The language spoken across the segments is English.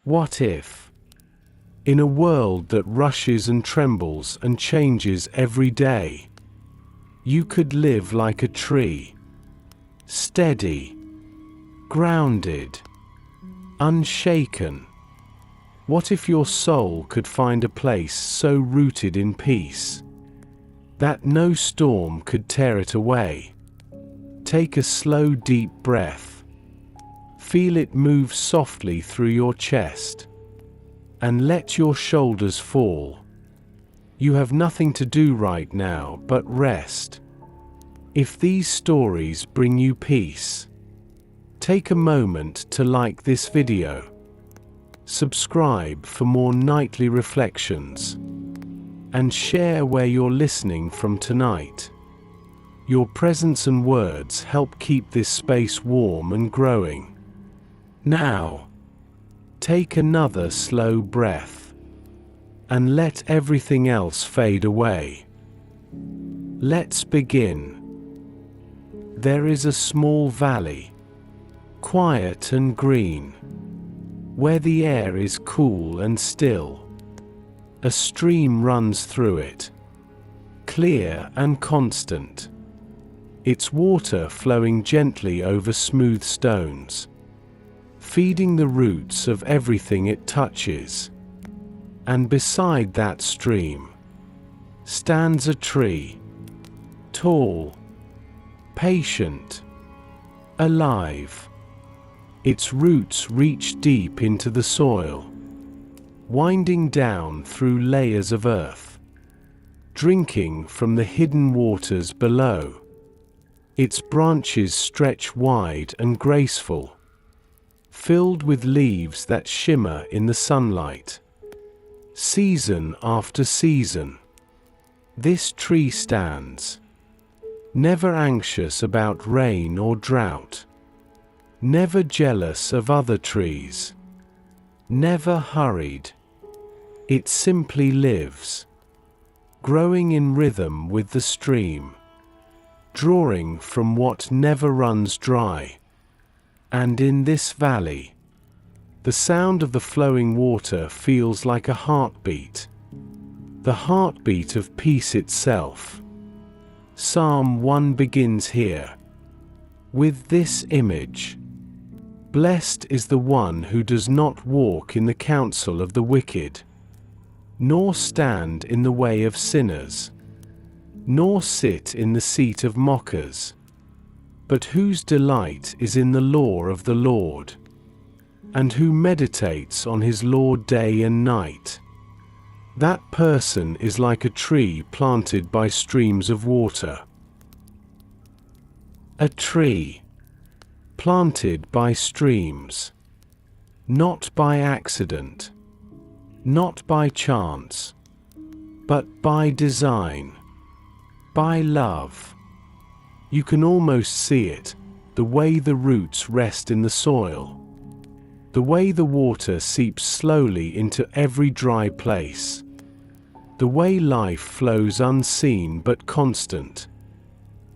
What if, in a world that rushes and trembles and changes every day, you could live like a tree, steady, grounded, unshaken? What if your soul could find a place so rooted in peace that no storm could tear it away? Take a slow, deep breath. Feel it move softly through your chest, and let your shoulders fall. You have nothing to do right now but rest. If these stories bring you peace, take a moment to like this video. Subscribe for more nightly reflections, and share where you're listening from tonight. Your presence and words help keep this space warm and growing. Now, take another slow breath, and let everything else fade away. Let's begin. There is a small valley, quiet and green, where the air is cool and still. A stream runs through it, clear and constant, its water flowing gently over smooth stones, feeding the roots of everything it touches. And beside that stream stands a tree, tall, patient, alive. Its roots reach deep into the soil, winding down through layers of earth, drinking from the hidden waters below. Its branches stretch wide and graceful, filled with leaves that shimmer in the sunlight. Season after season, this tree stands, never anxious about rain or drought, never jealous of other trees, never hurried. It simply lives, growing in rhythm with the stream, drawing from what never runs dry. And in this valley, the sound of the flowing water feels like a heartbeat, the heartbeat of peace itself. Psalm 1 begins here with this image: "Blessed is the one who does not walk in the counsel of the wicked, nor stand in the way of sinners, nor sit in the seat of mockers, but whose delight is in the law of the Lord, and who meditates on his law day and night. That person is like a tree planted by streams of water." A tree planted by streams, not by accident, not by chance, but by design, by love. You can almost see it, the way the roots rest in the soil, the way the water seeps slowly into every dry place, the way life flows unseen but constant.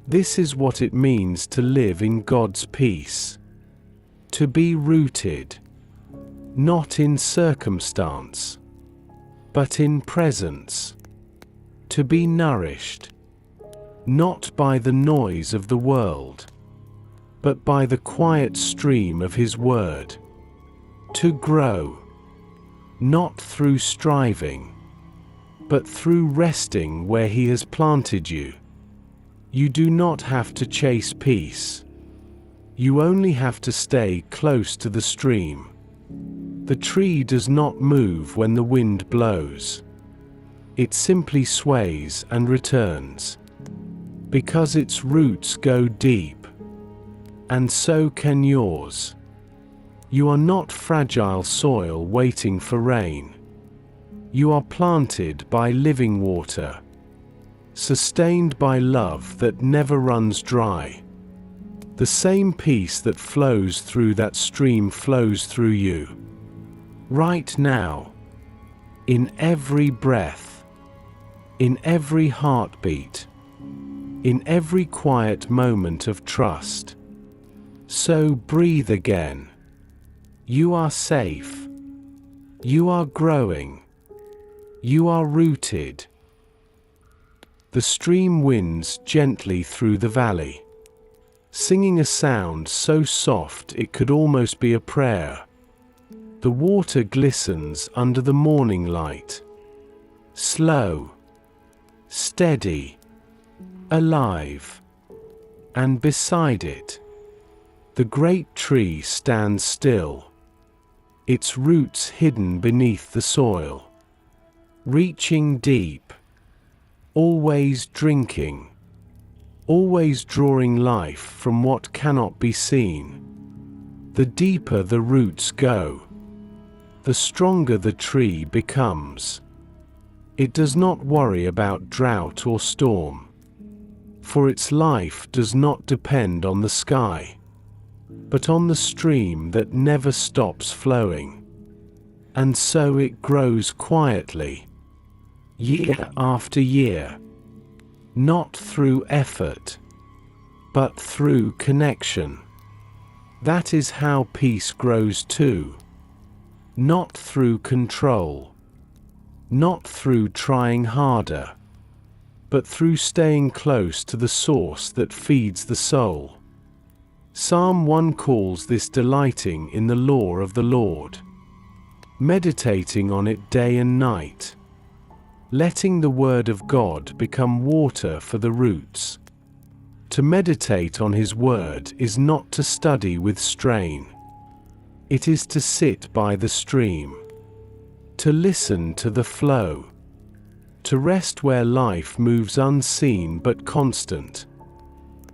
This is what it means to live in God's peace. To be rooted, not in circumstance, but in presence. To be nourished, not by the noise of the world, but by the quiet stream of His Word. To grow, not through striving, but through resting where He has planted you. You do not have to chase peace. You only have to stay close to the stream. The tree does not move when the wind blows. It simply sways and returns, because its roots go deep, and so can yours. You are not fragile soil waiting for rain. You are planted by living water, sustained by love that never runs dry. The same peace that flows through that stream flows through you. Right now, in every breath, in every heartbeat, in every quiet moment of trust. So breathe again. You are safe. You are growing. You are rooted. The stream winds gently through the valley, singing a sound so soft it could almost be a prayer. The water glistens under the morning light, slow, steady, alive. And beside it, the great tree stands still, its roots hidden beneath the soil, reaching deep, always drinking, always drawing life from what cannot be seen. The deeper the roots go, the stronger the tree becomes. It does not worry about drought or storm, for its life does not depend on the sky, but on the stream that never stops flowing. And so it grows quietly, year after year, not through effort, but through connection. That is how peace grows too, not through control, not through trying harder, but through staying close to the source that feeds the soul. Psalm 1 calls this delighting in the law of the Lord, meditating on it day and night, letting the word of God become water for the roots. To meditate on His word is not to study with strain. It is to sit by the stream, to listen to the flow, to rest where life moves unseen but constant.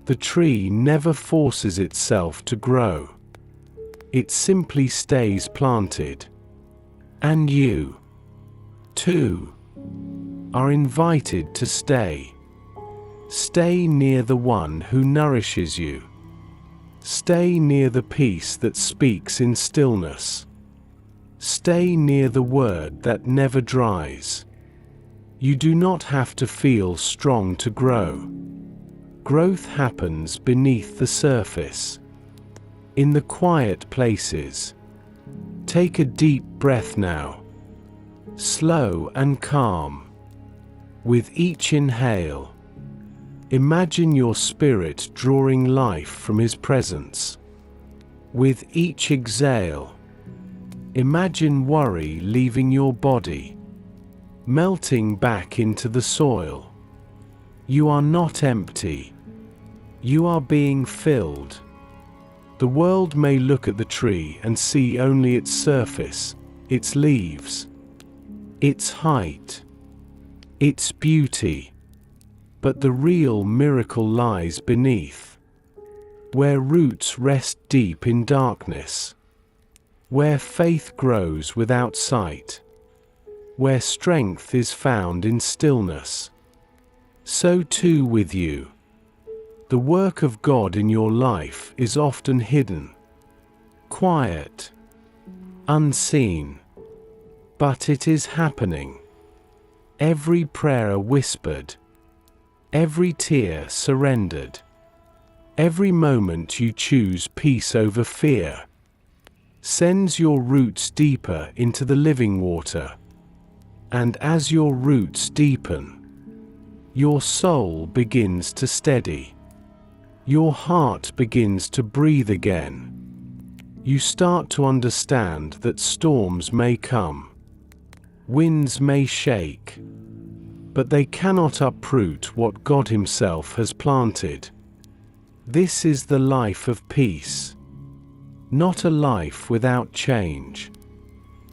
The tree never forces itself to grow. It simply stays planted. And you, too, are invited to stay. Stay near the one who nourishes you. Stay near the peace that speaks in stillness. Stay near the word that never dries. You do not have to feel strong to grow. Growth happens beneath the surface, in the quiet places. Take a deep breath now, slow and calm. With each inhale, imagine your spirit drawing life from His presence. With each exhale, imagine worry leaving your body, melting back into the soil. You are not empty. You are being filled. The world may look at the tree and see only its surface, its leaves, its height, its beauty. But the real miracle lies beneath, where roots rest deep in darkness, where faith grows without sight, where strength is found in stillness. So too with you. The work of God in your life is often hidden, quiet, unseen, but it is happening. Every prayer whispered, every tear surrendered, every moment you choose peace over fear, sends your roots deeper into the living water. And as your roots deepen, your soul begins to steady. Your heart begins to breathe again. You start to understand that storms may come, winds may shake, but they cannot uproot what God Himself has planted. This is the life of peace. Not a life without change,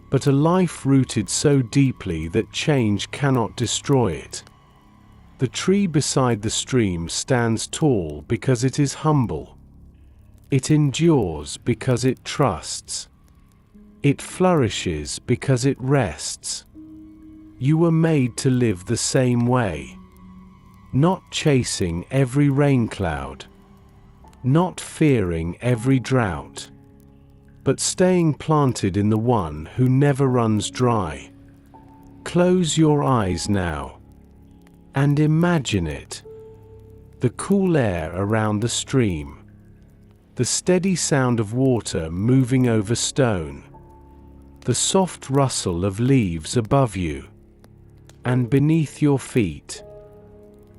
but a life rooted so deeply that change cannot destroy it. The tree beside the stream stands tall because it is humble. It endures because it trusts. It flourishes because it rests. You were made to live the same way. Not chasing every rain cloud, not fearing every drought, but staying planted in the one who never runs dry. Close your eyes now and imagine it. The cool air around the stream, the steady sound of water moving over stone, the soft rustle of leaves above you, and beneath your feet,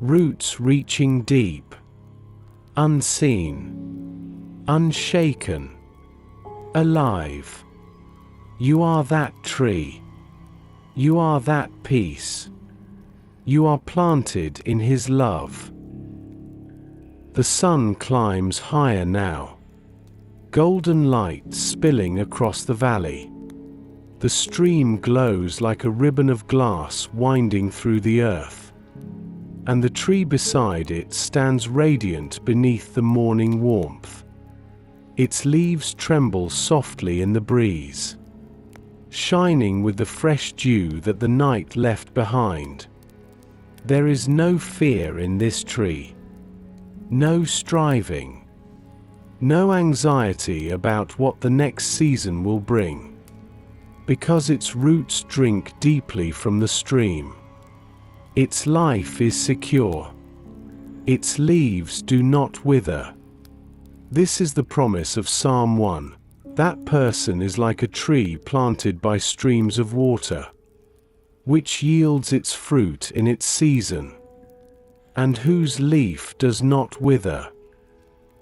roots reaching deep, unseen, unshaken, alive. You are that tree. You are that peace. You are planted in His love. The sun climbs higher now, golden light spilling across the valley. The stream glows like a ribbon of glass winding through the earth, and the tree beside it stands radiant beneath the morning warmth. Its leaves tremble softly in the breeze, shining with the fresh dew that the night left behind. There is no fear in this tree, no striving, no anxiety about what the next season will bring, because its roots drink deeply from the stream. Its life is secure. Its leaves do not wither. This is the promise of Psalm 1. That person is like a tree planted by streams of water, which yields its fruit in its season, and whose leaf does not wither.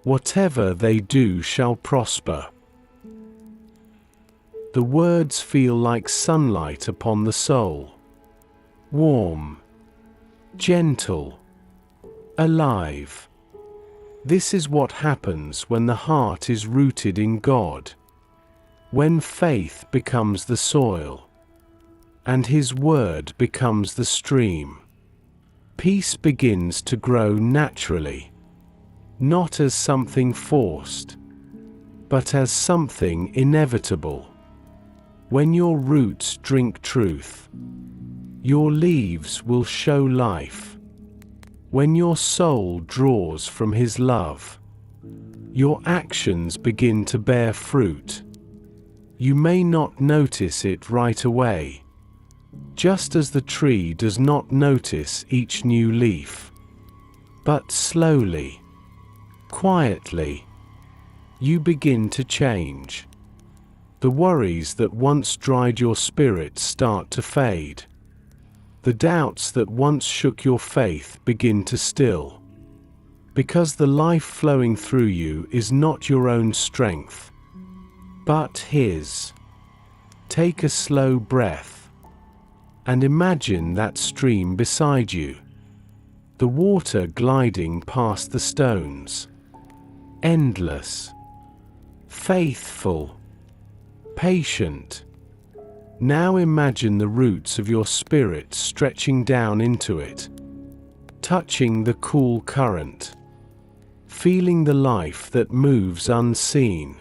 Whatever they do shall prosper. The words feel like sunlight upon the soul, warm, gentle, alive. This is what happens when the heart is rooted in God, when faith becomes the soil, and His word becomes the stream. Peace begins to grow naturally, not as something forced, but as something inevitable. When your roots drink truth, your leaves will show life. When your soul draws from His love, your actions begin to bear fruit. You may not notice it right away, just as the tree does not notice each new leaf. But slowly, quietly, you begin to change. The worries that once dried your spirit start to fade. The doubts that once shook your faith begin to still. Because the life flowing through you is not your own strength, but His. Take a slow breath, and imagine that stream beside you. The water gliding past the stones. Endless. Faithful. Patient. Now imagine the roots of your spirit stretching down into it, touching the cool current, feeling the life that moves unseen.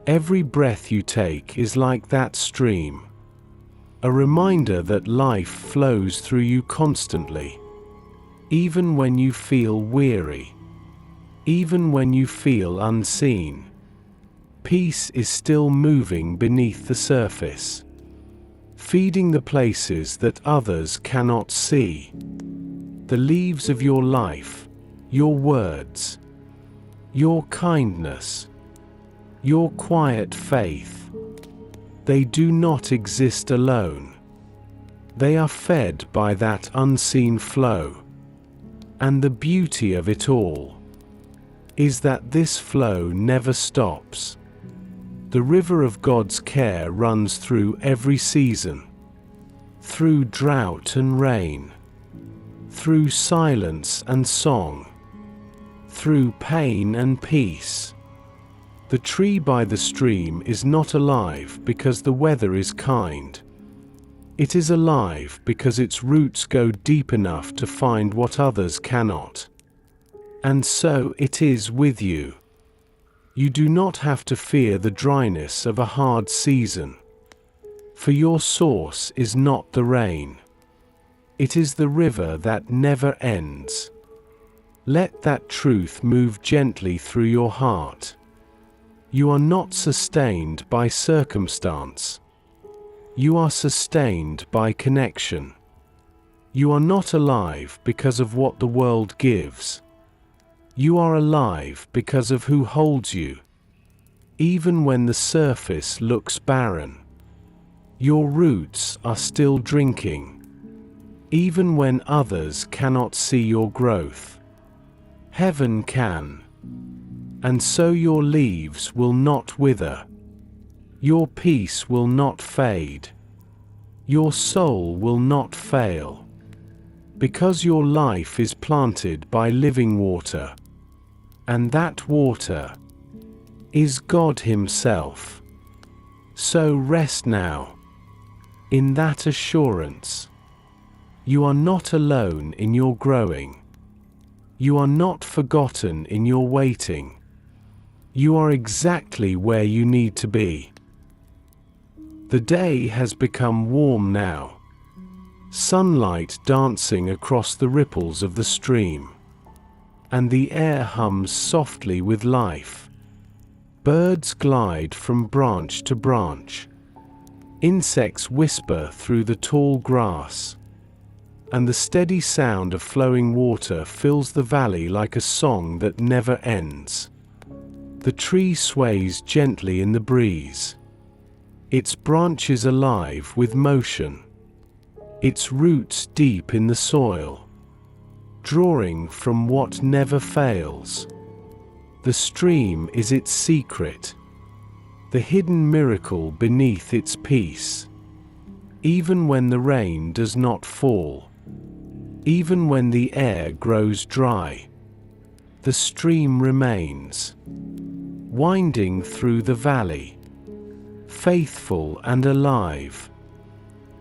Every breath you take is like that stream, a reminder that life flows through you constantly, even when you feel weary, even when you feel unseen. Peace is still moving beneath the surface, feeding the places that others cannot see. The leaves of your life, your words, your kindness, your quiet faith, they do not exist alone. They are fed by that unseen flow. And the beauty of it all is that this flow never stops. The river of God's care runs through every season, through drought and rain, through silence and song, through pain and peace. The tree by the stream is not alive because the weather is kind. It is alive because its roots go deep enough to find what others cannot. And so it is with you. You do not have to fear the dryness of a hard season, for your source is not the rain. It is the river that never ends. Let that truth move gently through your heart. You are not sustained by circumstance. You are sustained by connection. You are not alive because of what the world gives. You are alive because of who holds you. Even when the surface looks barren, Your roots are still drinking, even when others cannot see your growth. Heaven can. And so your leaves will not wither. Your peace will not fade. Your soul will not fail. Because your life is planted by living water. And that water is God Himself. So rest now in that assurance. You are not alone in your growing. You are not forgotten in your waiting. You are exactly where you need to be. The day has become warm now. Sunlight dancing across the ripples of the stream. And the air hums softly with life. Birds glide from branch to branch. Insects whisper through the tall grass. And the steady sound of flowing water fills the valley like a song that never ends. The tree sways gently in the breeze. Its branches alive with motion. Its roots deep in the soil, drawing from what never fails. The stream is its secret, the hidden miracle beneath its peace. Even when the rain does not fall, even when the air grows dry, the stream remains, winding through the valley, faithful and alive.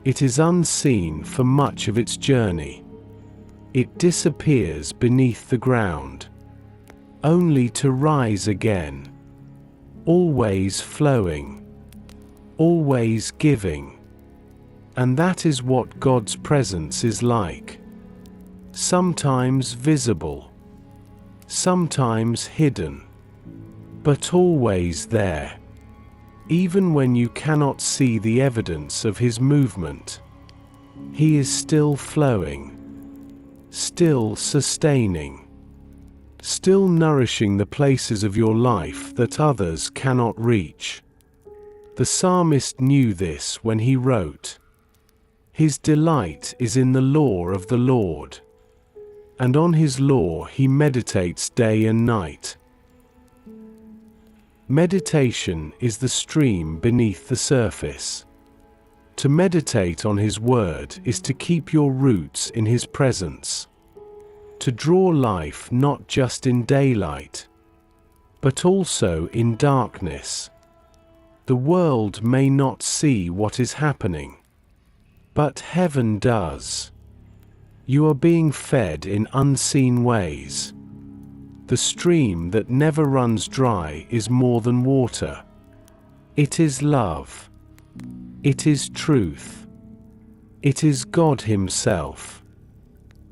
It is unseen for much of its journey. It disappears beneath the ground, only to rise again, always flowing, always giving. And that is what God's presence is like. Sometimes visible, sometimes hidden, but always there. Even when you cannot see the evidence of His movement, He is still flowing, still sustaining, still nourishing the places of your life that others cannot reach. The psalmist knew this when he wrote, "His delight is in the law of the Lord, and on His law he meditates day and night." Meditation is the stream beneath the surface. To meditate on His word is to keep your roots in His presence. To draw life not just in daylight, but also in darkness. The world may not see what is happening, but heaven does. You are being fed in unseen ways. The stream that never runs dry is more than water. It is love. It is truth. It is God Himself.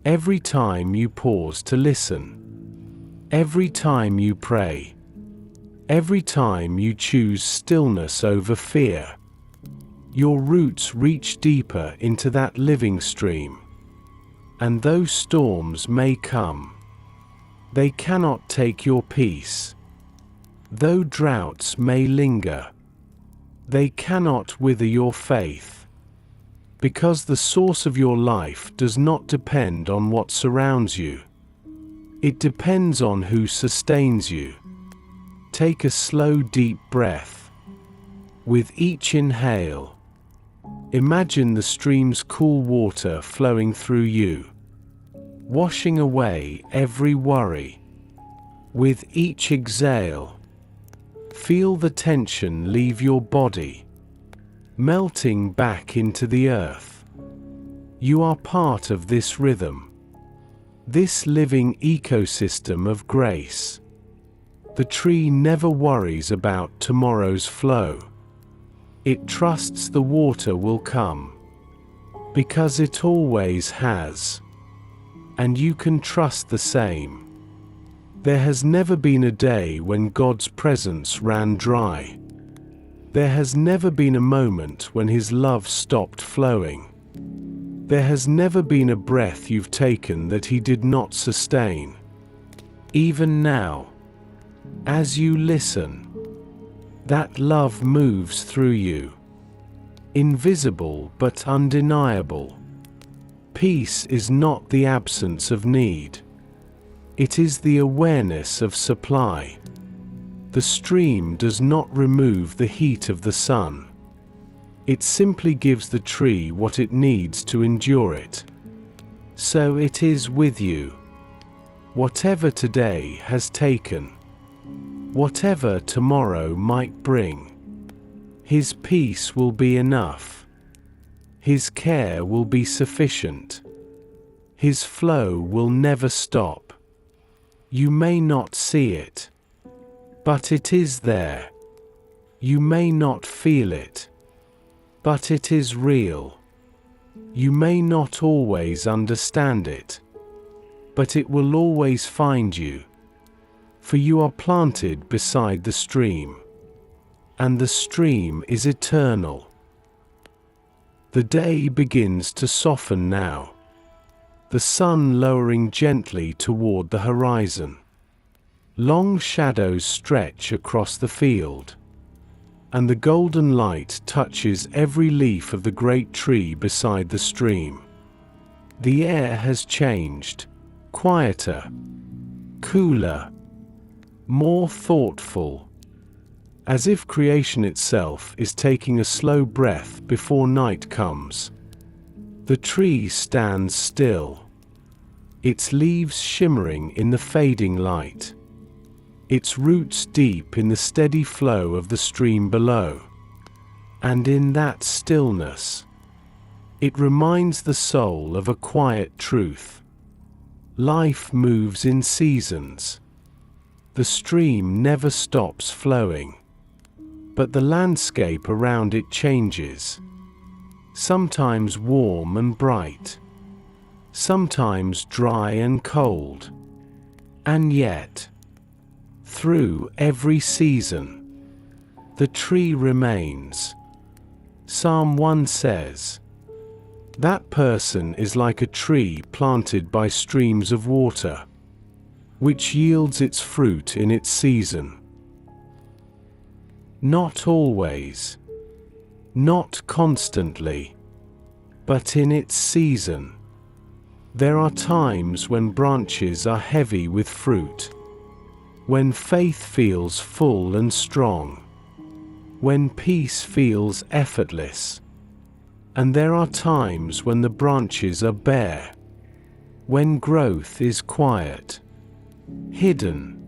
Every time you pause to listen, every time you pray, every time you choose stillness over fear, your roots reach deeper into that living stream. And though storms may come, they cannot take your peace. Though droughts may linger, they cannot wither your faith. Because the source of your life does not depend on what surrounds you. It depends on who sustains you. Take a slow, deep breath. With each inhale, imagine the stream's cool water flowing through you, washing away every worry. With each exhale, feel the tension leave your body, melting back into the earth. You are part of this rhythm, this living ecosystem of grace. The tree never worries about tomorrow's flow. It trusts the water will come, because it always has. And you can trust the same. There has never been a day when God's presence ran dry. There has never been a moment when His love stopped flowing. There has never been a breath you've taken that He did not sustain. Even now, as you listen, that love moves through you. invisible but undeniable. Peace is not the absence of need. It is the awareness of supply. The stream does not remove the heat of the sun. It simply gives the tree what it needs to endure it. So it is with you. Whatever today has taken, whatever tomorrow might bring, His peace will be enough. His care will be sufficient. His flow will never stop. You may not see it, but it is there. You may not feel it, but it is real. You may not always understand it, but it will always find you. For you are planted beside the stream, and the stream is eternal. The day begins to soften now, the sun lowering gently toward the horizon. Long shadows stretch across the field, and the golden light touches every leaf of the great tree beside the stream. The air has changed, quieter, cooler, more thoughtful, as if creation itself is taking a slow breath before night comes. The tree stands still, its leaves shimmering in the fading light, its roots deep in the steady flow of the stream below. And in that stillness, it reminds the soul of a quiet truth. Life moves in seasons. The stream never stops flowing, but the landscape around it changes. Sometimes warm and bright, sometimes dry and cold. And yet, through every season, the tree remains. Psalm 1 says, "That person is like a tree planted by streams of water, which yields its fruit in its season." Not always, not constantly, but in its season. There are times when branches are heavy with fruit, when faith feels full and strong, when peace feels effortless. And there are times when the branches are bare, when growth is quiet, hidden,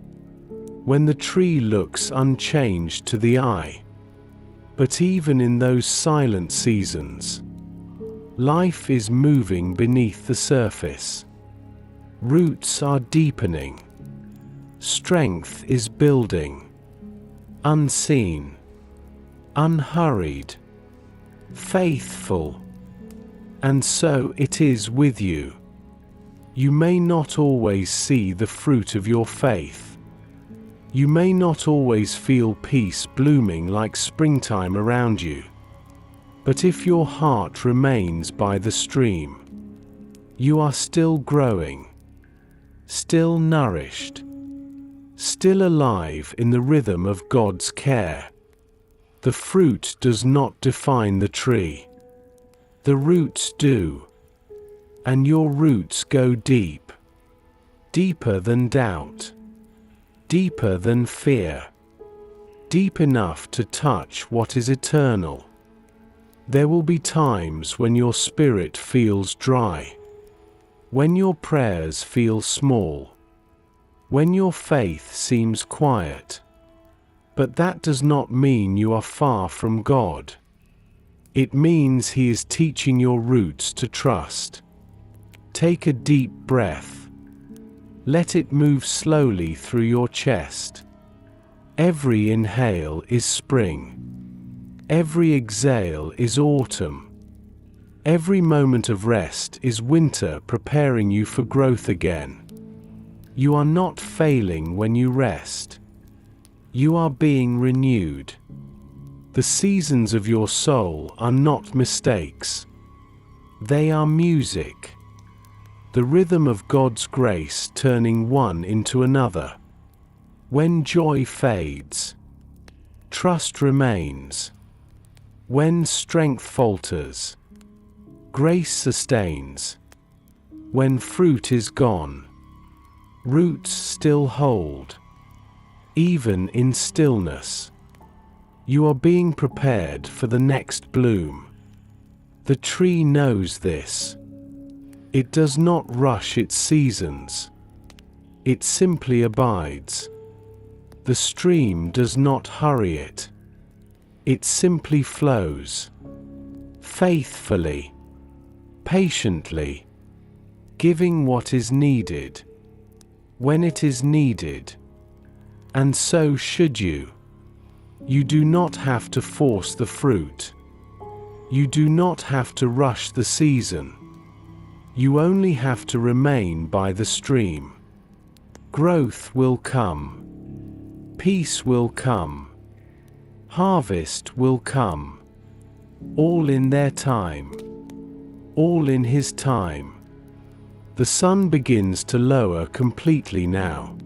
when the tree looks unchanged to the eye. But even in those silent seasons, life is moving beneath the surface. Roots are deepening. Strength is building. Unseen, unhurried, faithful. And so it is with you. You may not always see the fruit of your faith. You may not always feel peace blooming like springtime around you. But if your heart remains by the stream, you are still growing, still nourished, still alive in the rhythm of God's care. The fruit does not define the tree. The roots do. And your roots go deep, deeper than doubt, deeper than fear, deep enough to touch what is eternal. There will be times when your spirit feels dry, when your prayers feel small, when your faith seems quiet. But that does not mean you are far from God. It means He is teaching your roots to trust. Take a deep breath. Let it move slowly through your chest. Every inhale is spring. Every exhale is autumn. Every moment of rest is winter preparing you for growth again. You are not failing when you rest. You are being renewed. The seasons of your soul are not mistakes. They are music. The rhythm of God's grace turning one into another. When joy fades, trust remains. When strength falters, grace sustains. When fruit is gone, roots still hold. Even in stillness, you are being prepared for the next bloom. The tree knows this. It does not rush its seasons. It simply abides. The stream does not hurry it. It simply flows. Faithfully, patiently, giving what is needed, when it is needed. And so should you. You do not have to force the fruit. You do not have to rush the season. You only have to remain by the stream. Growth will come. Peace will come. Harvest will come. All in their time. All in His time. The sun begins to lower completely now,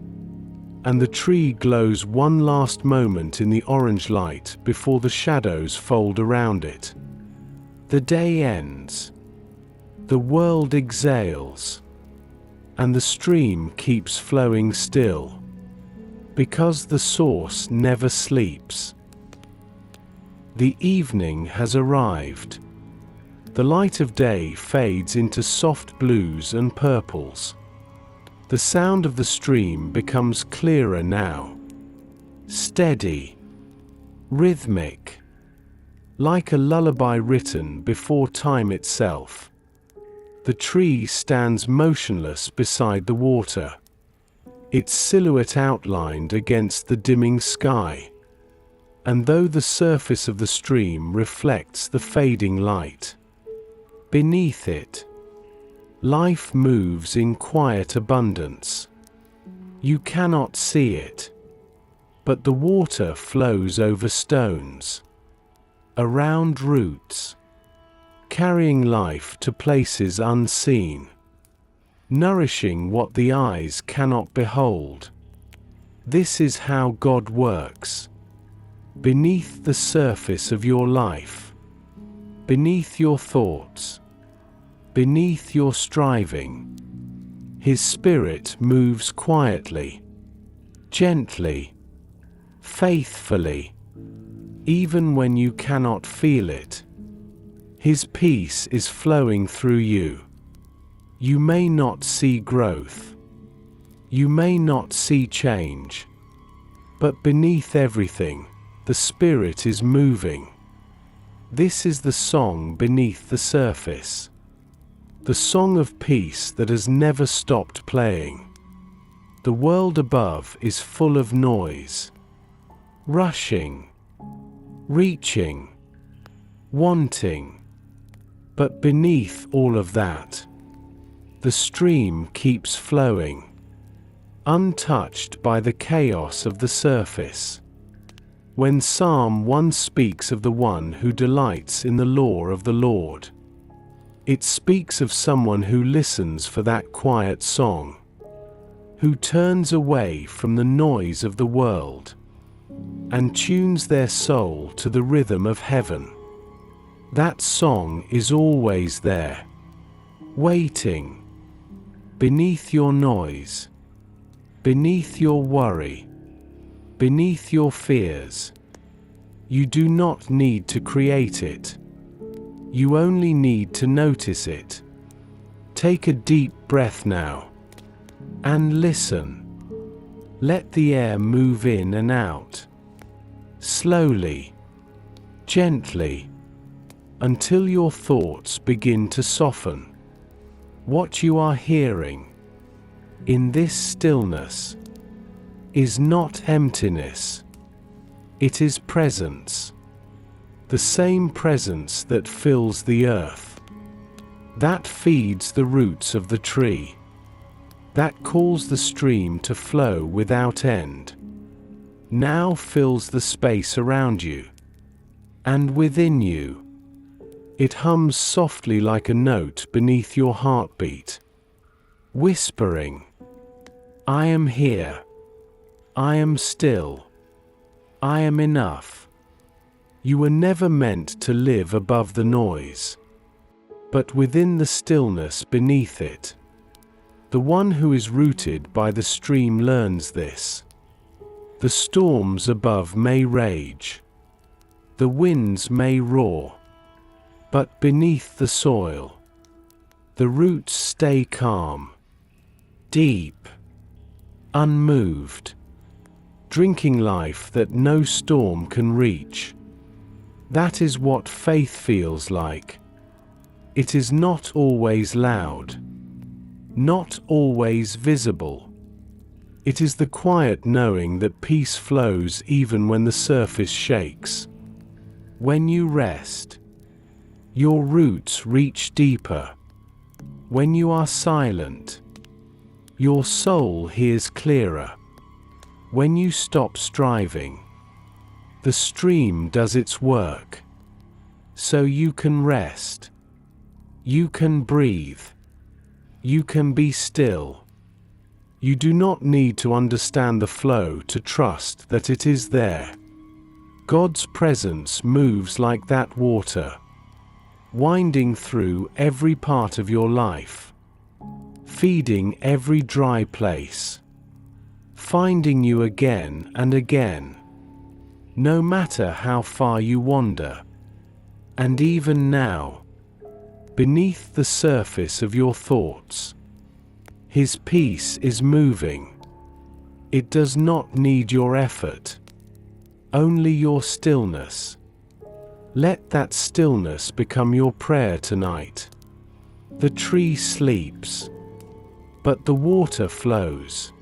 and the tree glows one last moment in the orange light before the shadows fold around it. The day ends. The world exhales, and the stream keeps flowing still, because the source never sleeps. The evening has arrived. The light of day fades into soft blues and purples. The sound of the stream becomes clearer now, steady, rhythmic, like a lullaby written before time itself. The tree stands motionless beside the water, its silhouette outlined against the dimming sky. And though the surface of the stream reflects the fading light, beneath it, life moves in quiet abundance. You cannot see it, but the water flows over stones, around roots, carrying life to places unseen, nourishing what the eyes cannot behold. This is how God works. Beneath the surface of your life, beneath your thoughts, beneath your striving, His Spirit moves quietly, gently, faithfully, even when you cannot feel it. His peace is flowing through you. You may not see growth. You may not see change. But beneath everything, the Spirit is moving. This is the song beneath the surface. The song of peace that has never stopped playing. The world above is full of noise. Rushing. Reaching. Wanting. But beneath all of that, the stream keeps flowing, untouched by the chaos of the surface. When Psalm 1 speaks of the one who delights in the law of the Lord, it speaks of someone who listens for that quiet song, who turns away from the noise of the world, and tunes their soul to the rhythm of heaven. That song is always there, waiting, beneath your noise, beneath your worry, beneath your fears. You do not need to create it. You only need to notice it. Take a deep breath now, and listen. Let the air move in and out, slowly, gently, until your thoughts begin to soften. What you are hearing in this stillness is not emptiness. It is presence. The same presence that fills the earth, that feeds the roots of the tree, that calls the stream to flow without end, now fills the space around you and within you. It hums softly like a note beneath your heartbeat, whispering, I am here. I am still. I am enough. You were never meant to live above the noise, but within the stillness beneath it. The one who is rooted by the stream learns this. The storms above may rage, the winds may roar, but beneath the soil, the roots stay calm, deep, unmoved, drinking life that no storm can reach. That is what faith feels like. It is not always loud, not always visible. It is the quiet knowing that peace flows even when the surface shakes. When you rest, your roots reach deeper. When you are silent, your soul hears clearer. When you stop striving, the stream does its work. So you can rest. You can breathe. You can be still. You do not need to understand the flow to trust that it is there. God's presence moves like that water, winding through every part of your life, feeding every dry place, finding you again and again, no matter how far you wander. And even now, beneath the surface of your thoughts, His peace is moving. It does not need your effort, only your stillness. Let that stillness become your prayer tonight. The tree sleeps, but the water flows.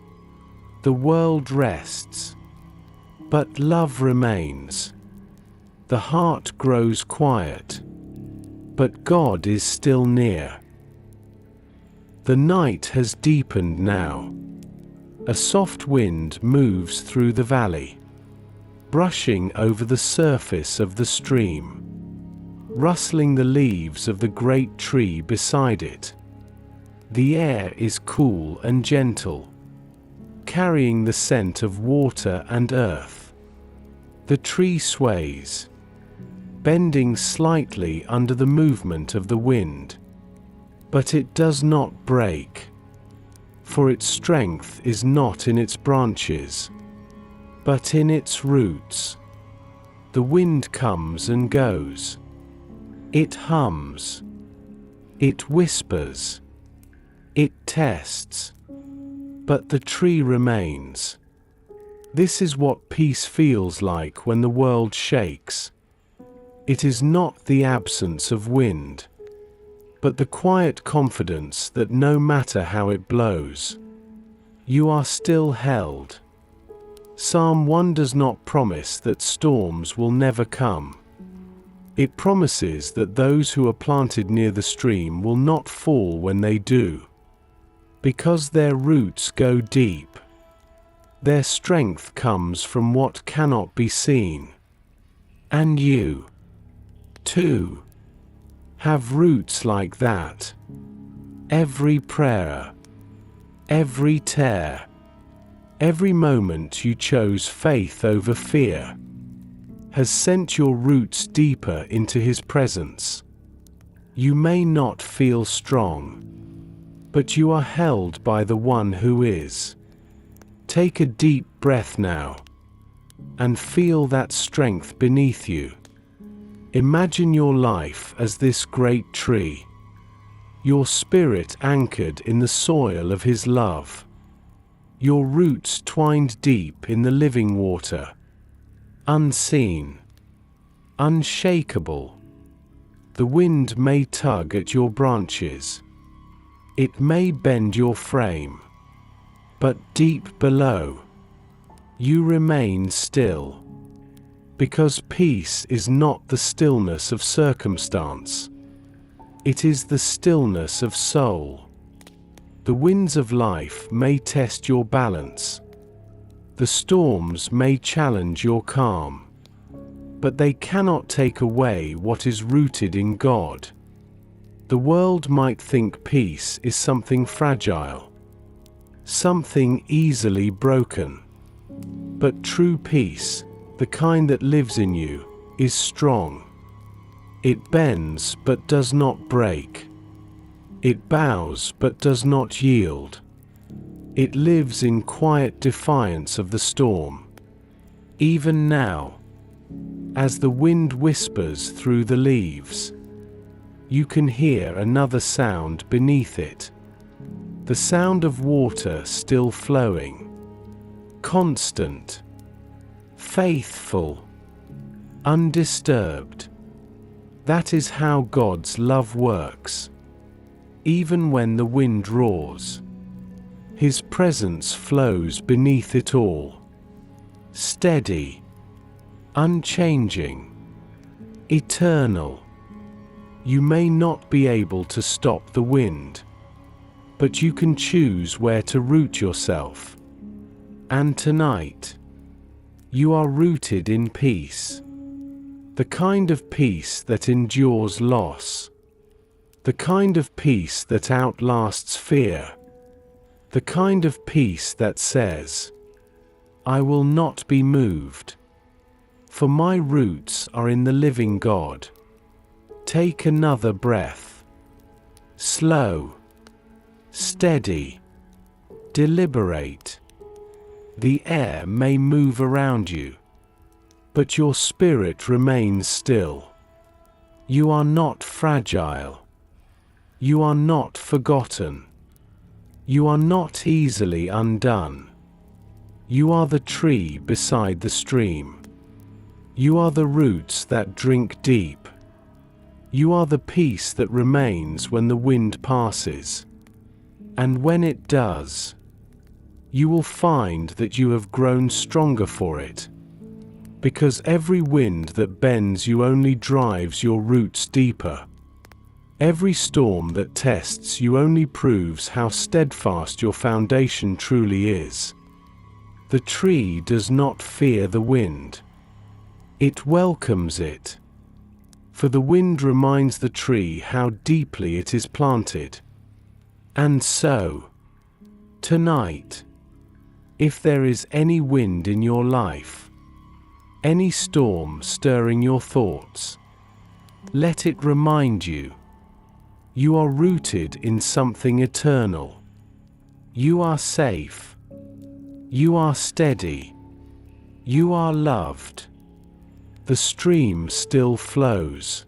The world rests, but love remains. The heart grows quiet, but God is still near. The night has deepened now. A soft wind moves through the valley, brushing over the surface of the stream, rustling the leaves of the great tree beside it. The air is cool and gentle, carrying the scent of water and earth. The tree sways, bending slightly under the movement of the wind. But it does not break, for its strength is not in its branches, but in its roots. The wind comes and goes. It hums. It whispers. It tests. But the tree remains. This is what peace feels like when the world shakes. It is not the absence of wind, but the quiet confidence that no matter how it blows, you are still held. Psalm 1 does not promise that storms will never come. It promises that those who are planted near the stream will not fall when they do, because their roots go deep. Their strength comes from what cannot be seen. And you, too, have roots like that. Every prayer, every tear, every moment you chose faith over fear, has sent your roots deeper into His presence. You may not feel strong, but you are held by the one who is. Take a deep breath now, and feel that strength beneath you. Imagine your life as this great tree, your spirit anchored in the soil of His love, your roots twined deep in the living water, unseen, unshakable. The wind may tug at your branches, it may bend your frame, but deep below, you remain still. Because peace is not the stillness of circumstance. It is the stillness of soul. The winds of life may test your balance. The storms may challenge your calm. But they cannot take away what is rooted in God. The world might think peace is something fragile, something easily broken. But true peace, the kind that lives in you, is strong. It bends but does not break. It bows but does not yield. It lives in quiet defiance of the storm. Even now, as the wind whispers through the leaves, you can hear another sound beneath it. The sound of water still flowing. Constant. Faithful. Undisturbed. That is how God's love works. Even when the wind roars, His presence flows beneath it all. Steady. Unchanging. Eternal. You may not be able to stop the wind, but you can choose where to root yourself. And tonight, you are rooted in peace. The kind of peace that endures loss. The kind of peace that outlasts fear. The kind of peace that says, I will not be moved, for my roots are in the living God. Take another breath. Slow. Steady. Deliberate. The air may move around you, but your spirit remains still. You are not fragile. You are not forgotten. You are not easily undone. You are the tree beside the stream. You are the roots that drink deep. You are the peace that remains when the wind passes. And when it does, you will find that you have grown stronger for it. Because every wind that bends you only drives your roots deeper. Every storm that tests you only proves how steadfast your foundation truly is. The tree does not fear the wind. It welcomes it. For the wind reminds the tree how deeply it is planted. And so, tonight, if there is any wind in your life, any storm stirring your thoughts, let it remind you, you are rooted in something eternal. You are safe. You are steady. You are loved. The stream still flows.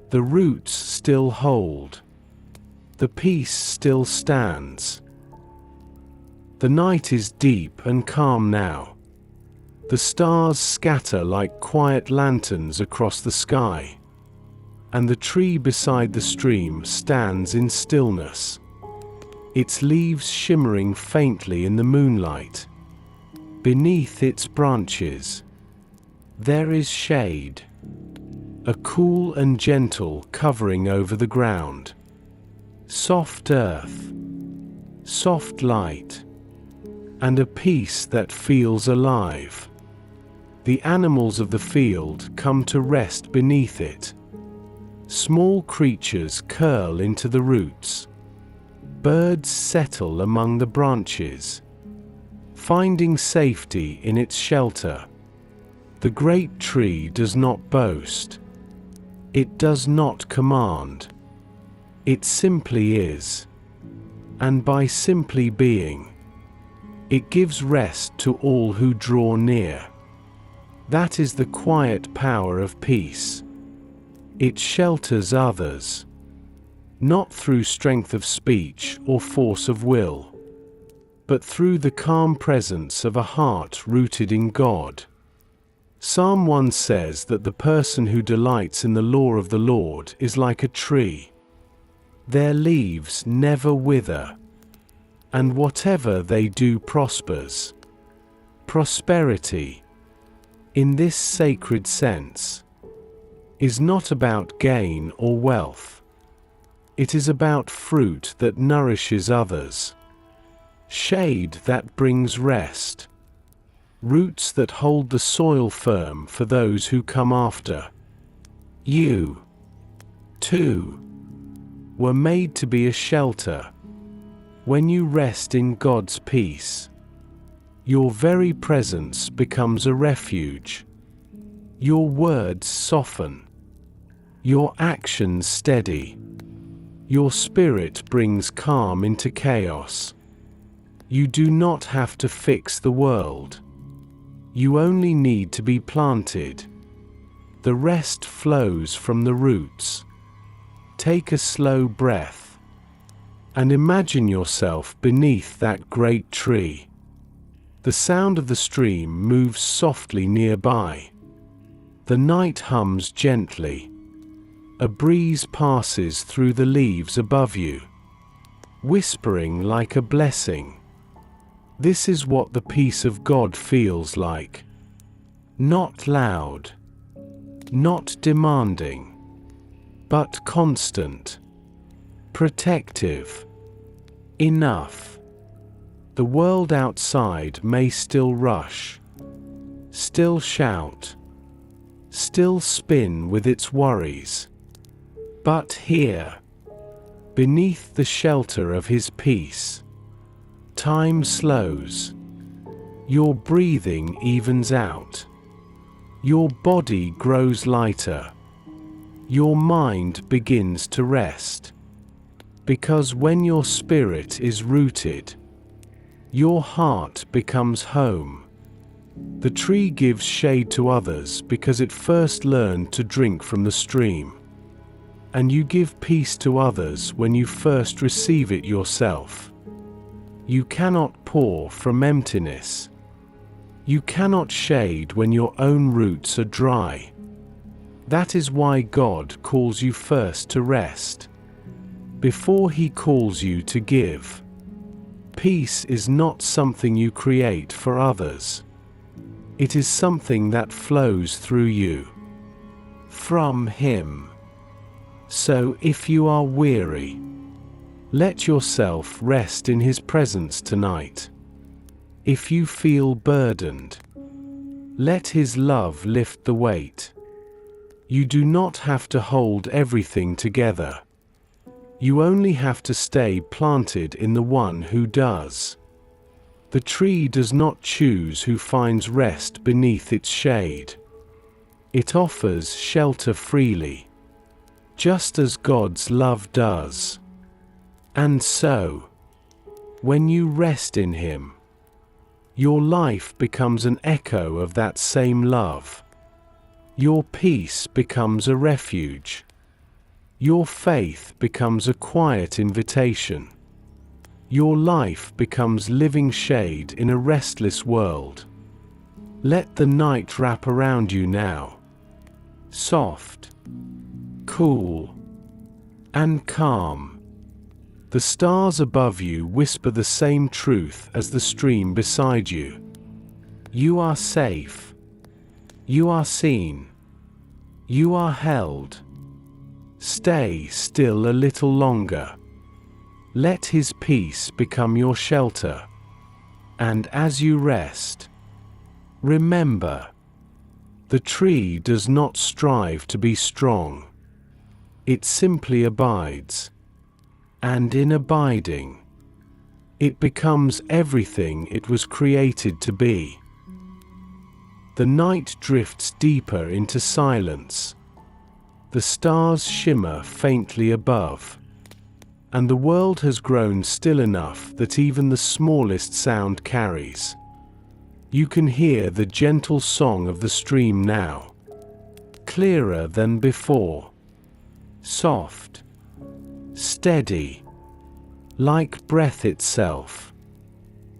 The roots still hold. The peace still stands. The night is deep and calm now. The stars scatter like quiet lanterns across the sky. And the tree beside the stream stands in stillness, its leaves shimmering faintly in the moonlight. Beneath its branches, there is shade, a cool and gentle covering over the ground. Soft earth, soft light, and a peace that feels alive. The animals of the field come to rest beneath it. Small creatures curl into the roots. Birds settle among the branches, finding safety in its shelter. The great tree does not boast. It does not command. It simply is. And by simply being, it gives rest to all who draw near. That is the quiet power of peace. It shelters others, not through strength of speech or force of will, but through the calm presence of a heart rooted in God. Psalm 1 says that the person who delights in the law of the Lord is like a tree. Their leaves never wither, and whatever they do prospers. Prosperity, in this sacred sense, is not about gain or wealth. It is about fruit that nourishes others, shade that brings rest, roots that hold the soil firm for those who come after. You, too, were made to be a shelter. When you rest in God's peace, your very presence becomes a refuge. Your words soften. Your actions steady. Your spirit brings calm into chaos. You do not have to fix the world. You only need to be planted. The rest flows from the roots. Take a slow breath and imagine yourself beneath that great tree. The sound of the stream moves softly nearby. The night hums gently. A breeze passes through the leaves above you, whispering like a blessing. This is what the peace of God feels like. Not loud, not demanding, but constant, protective. Enough. The world outside may still rush, still shout, still spin with its worries. But here, beneath the shelter of His peace, time slows. Your breathing evens out. Your body grows lighter. Your mind begins to rest. Because when your spirit is rooted, your heart becomes home. The tree gives shade to others because it first learned to drink from the stream. And you give peace to others when you first receive it yourself. You cannot pour from emptiness. You cannot shade when your own roots are dry. That is why God calls you first to rest, before He calls you to give. Peace is not something you create for others. It is something that flows through you, from Him. So if you are weary, let yourself rest in His presence tonight. If you feel burdened, let His love lift the weight. You do not have to hold everything together. You only have to stay planted in the One who does. The tree does not choose who finds rest beneath its shade. It offers shelter freely, just as God's love does. And so, when you rest in Him, your life becomes an echo of that same love. Your peace becomes a refuge. Your faith becomes a quiet invitation. Your life becomes living shade in a restless world. Let the night wrap around you now. Soft, cool, and calm. The stars above you whisper the same truth as the stream beside you. You are safe. You are seen. You are held. Stay still a little longer. Let His peace become your shelter. And as you rest, remember, the tree does not strive to be strong. It simply abides. And in abiding, it becomes everything it was created to be. The night drifts deeper into silence. The stars shimmer faintly above. And the world has grown still enough that even the smallest sound carries. You can hear the gentle song of the stream now, clearer than before. Soft, steady, like breath itself.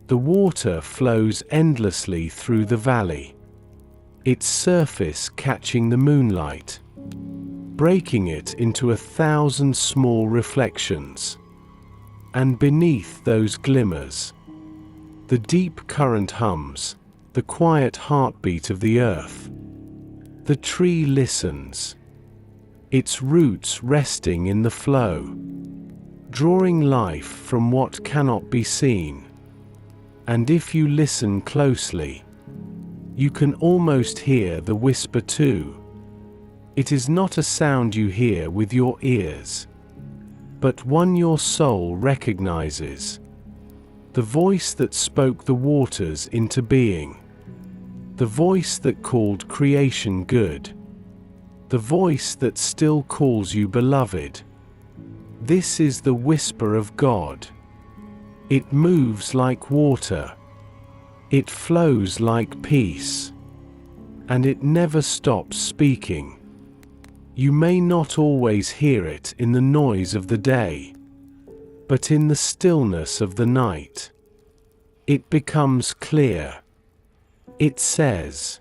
The water flows endlessly through the valley, its surface catching the moonlight, breaking it into 1,000 small reflections. And beneath those glimmers, the deep current hums, the quiet heartbeat of the earth. The tree listens, its roots resting in the flow, drawing life from what cannot be seen. And if you listen closely, you can almost hear the whisper too. It is not a sound you hear with your ears, but one your soul recognizes. The voice that spoke the waters into being. the voice that called creation good, the voice that still calls you beloved. This is the whisper of God. It moves like water. It flows like peace. And it never stops speaking. You may not always hear it in the noise of the day, but in the stillness of the night, it becomes clear. It says,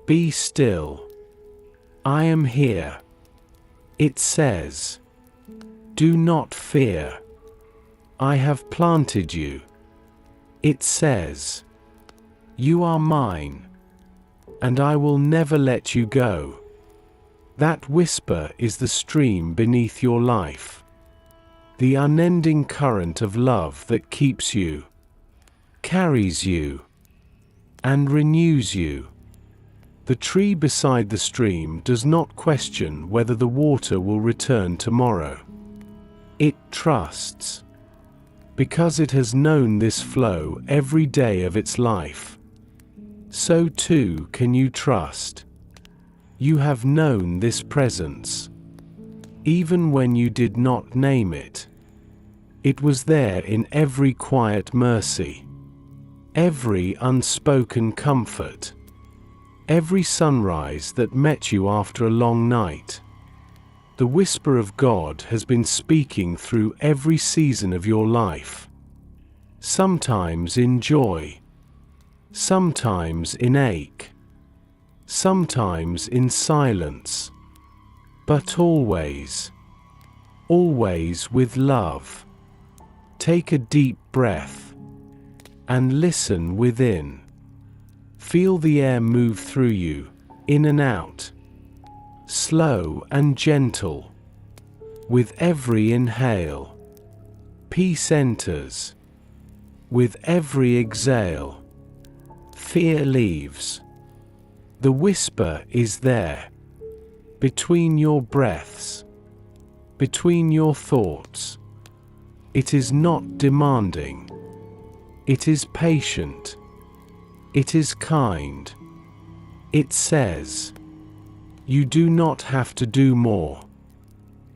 "Be still. I am here." It says, "Do not fear. I have planted you." It says, "You are mine, and I will never let you go." That whisper is the stream beneath your life, the unending current of love that keeps you, carries you, and renews you. The tree beside the stream does not question whether the water will return tomorrow. It trusts, because it has known this flow every day of its life. So too can you trust. You have known this presence, even when you did not name it. It was there in every quiet mercy, every unspoken comfort, every sunrise that met you after a long night. The whisper of God has been speaking through every season of your life, sometimes in joy, sometimes in ache, sometimes in silence, but always, always with love. Take a deep breath and listen within. Feel the air move through you, in and out, slow and gentle. With every inhale, peace enters. With every exhale, fear leaves. The whisper is there, between your breaths, between your thoughts. It is not demanding. It is patient. It is kind. It says, "You do not have to do more.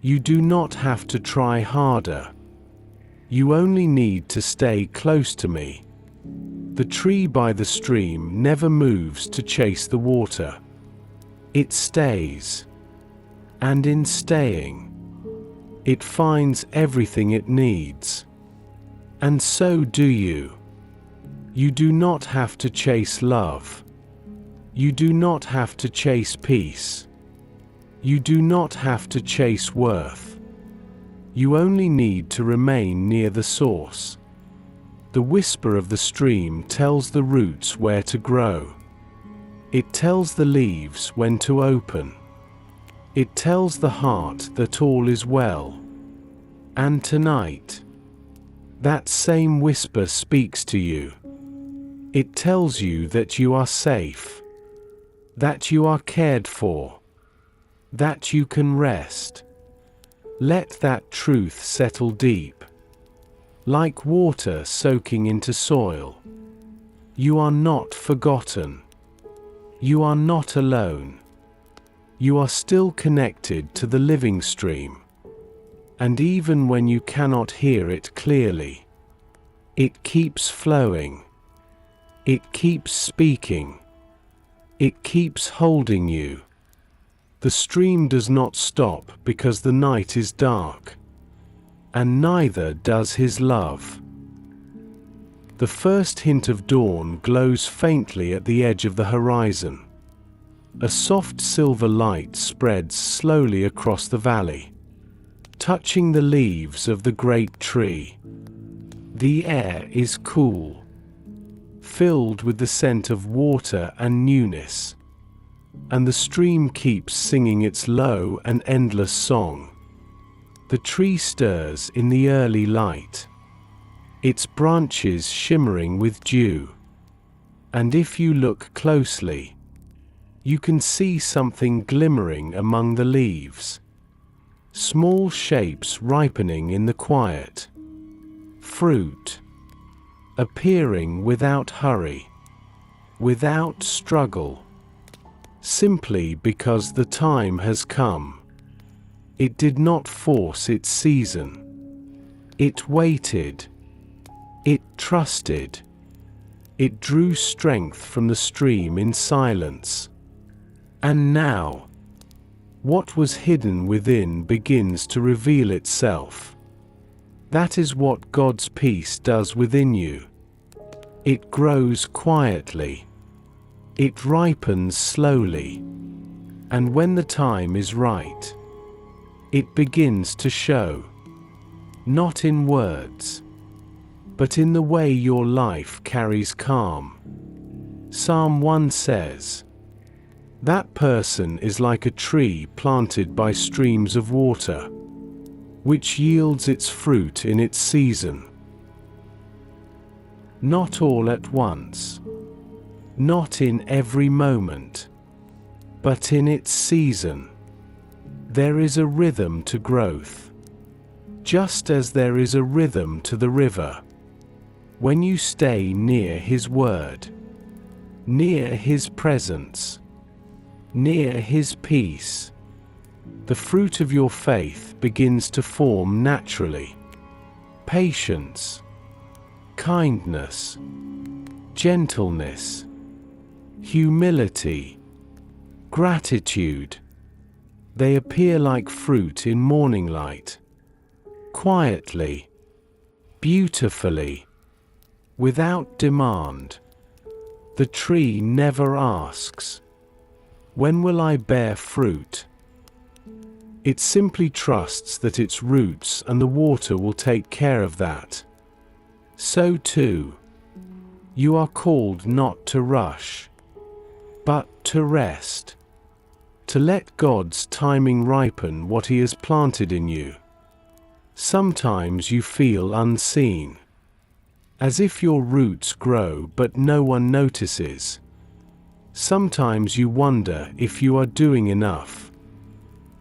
You do not have to try harder. You only need to stay close to me." The tree by the stream never moves to chase the water. It stays. And in staying, it finds everything it needs. And so do you. You do not have to chase love. You do not have to chase peace. You do not have to chase worth. You only need to remain near the source. The whisper of the stream tells the roots where to grow. It tells the leaves when to open. It tells the heart that all is well. And tonight, that same whisper speaks to you. It tells you that you are safe, that you are cared for, that you can rest. Let that truth settle deep, like water soaking into soil. You are not forgotten. You are not alone. You are still connected to the living stream. And even when you cannot hear it clearly, it keeps flowing. It keeps speaking. It keeps holding you. The stream does not stop because the night is dark, and neither does his love. The first hint of dawn glows faintly at the edge of the horizon. A soft silver light spreads slowly across the valley, touching the leaves of the great tree. The air is cool, filled with the scent of water and newness, and the stream keeps singing its low and endless song. The tree stirs in the early light, its branches shimmering with dew. And if you look closely, you can see something glimmering among the leaves. Small shapes ripening in the quiet. Fruit, appearing without hurry. without struggle, simply because the time has come. It did not force its season. It waited. It trusted. It drew strength from the stream in silence. And now, what was hidden within begins to reveal itself. That is what God's peace does within you. It grows quietly. It ripens slowly. And when the time is right, it begins to show. Not in words, but in the way your life carries calm. Psalm 1 says, "That person is like a tree planted by streams of water, which yields its fruit in its season." Not all at once, not in every moment, but in its season. There is a rhythm to growth, just as there is a rhythm to the river. When you stay near His Word, near His presence, near His peace, the fruit of your faith begins to form naturally. Patience, kindness, gentleness, humility, gratitude. They appear like fruit in morning light, quietly, beautifully, without demand. The tree never asks, "When will I bear fruit?" It simply trusts that its roots and the water will take care of that. So too, you are called not to rush, but to rest, to let God's timing ripen what He has planted in you. Sometimes you feel unseen, as if your roots grow but no one notices. Sometimes you wonder if you are doing enough,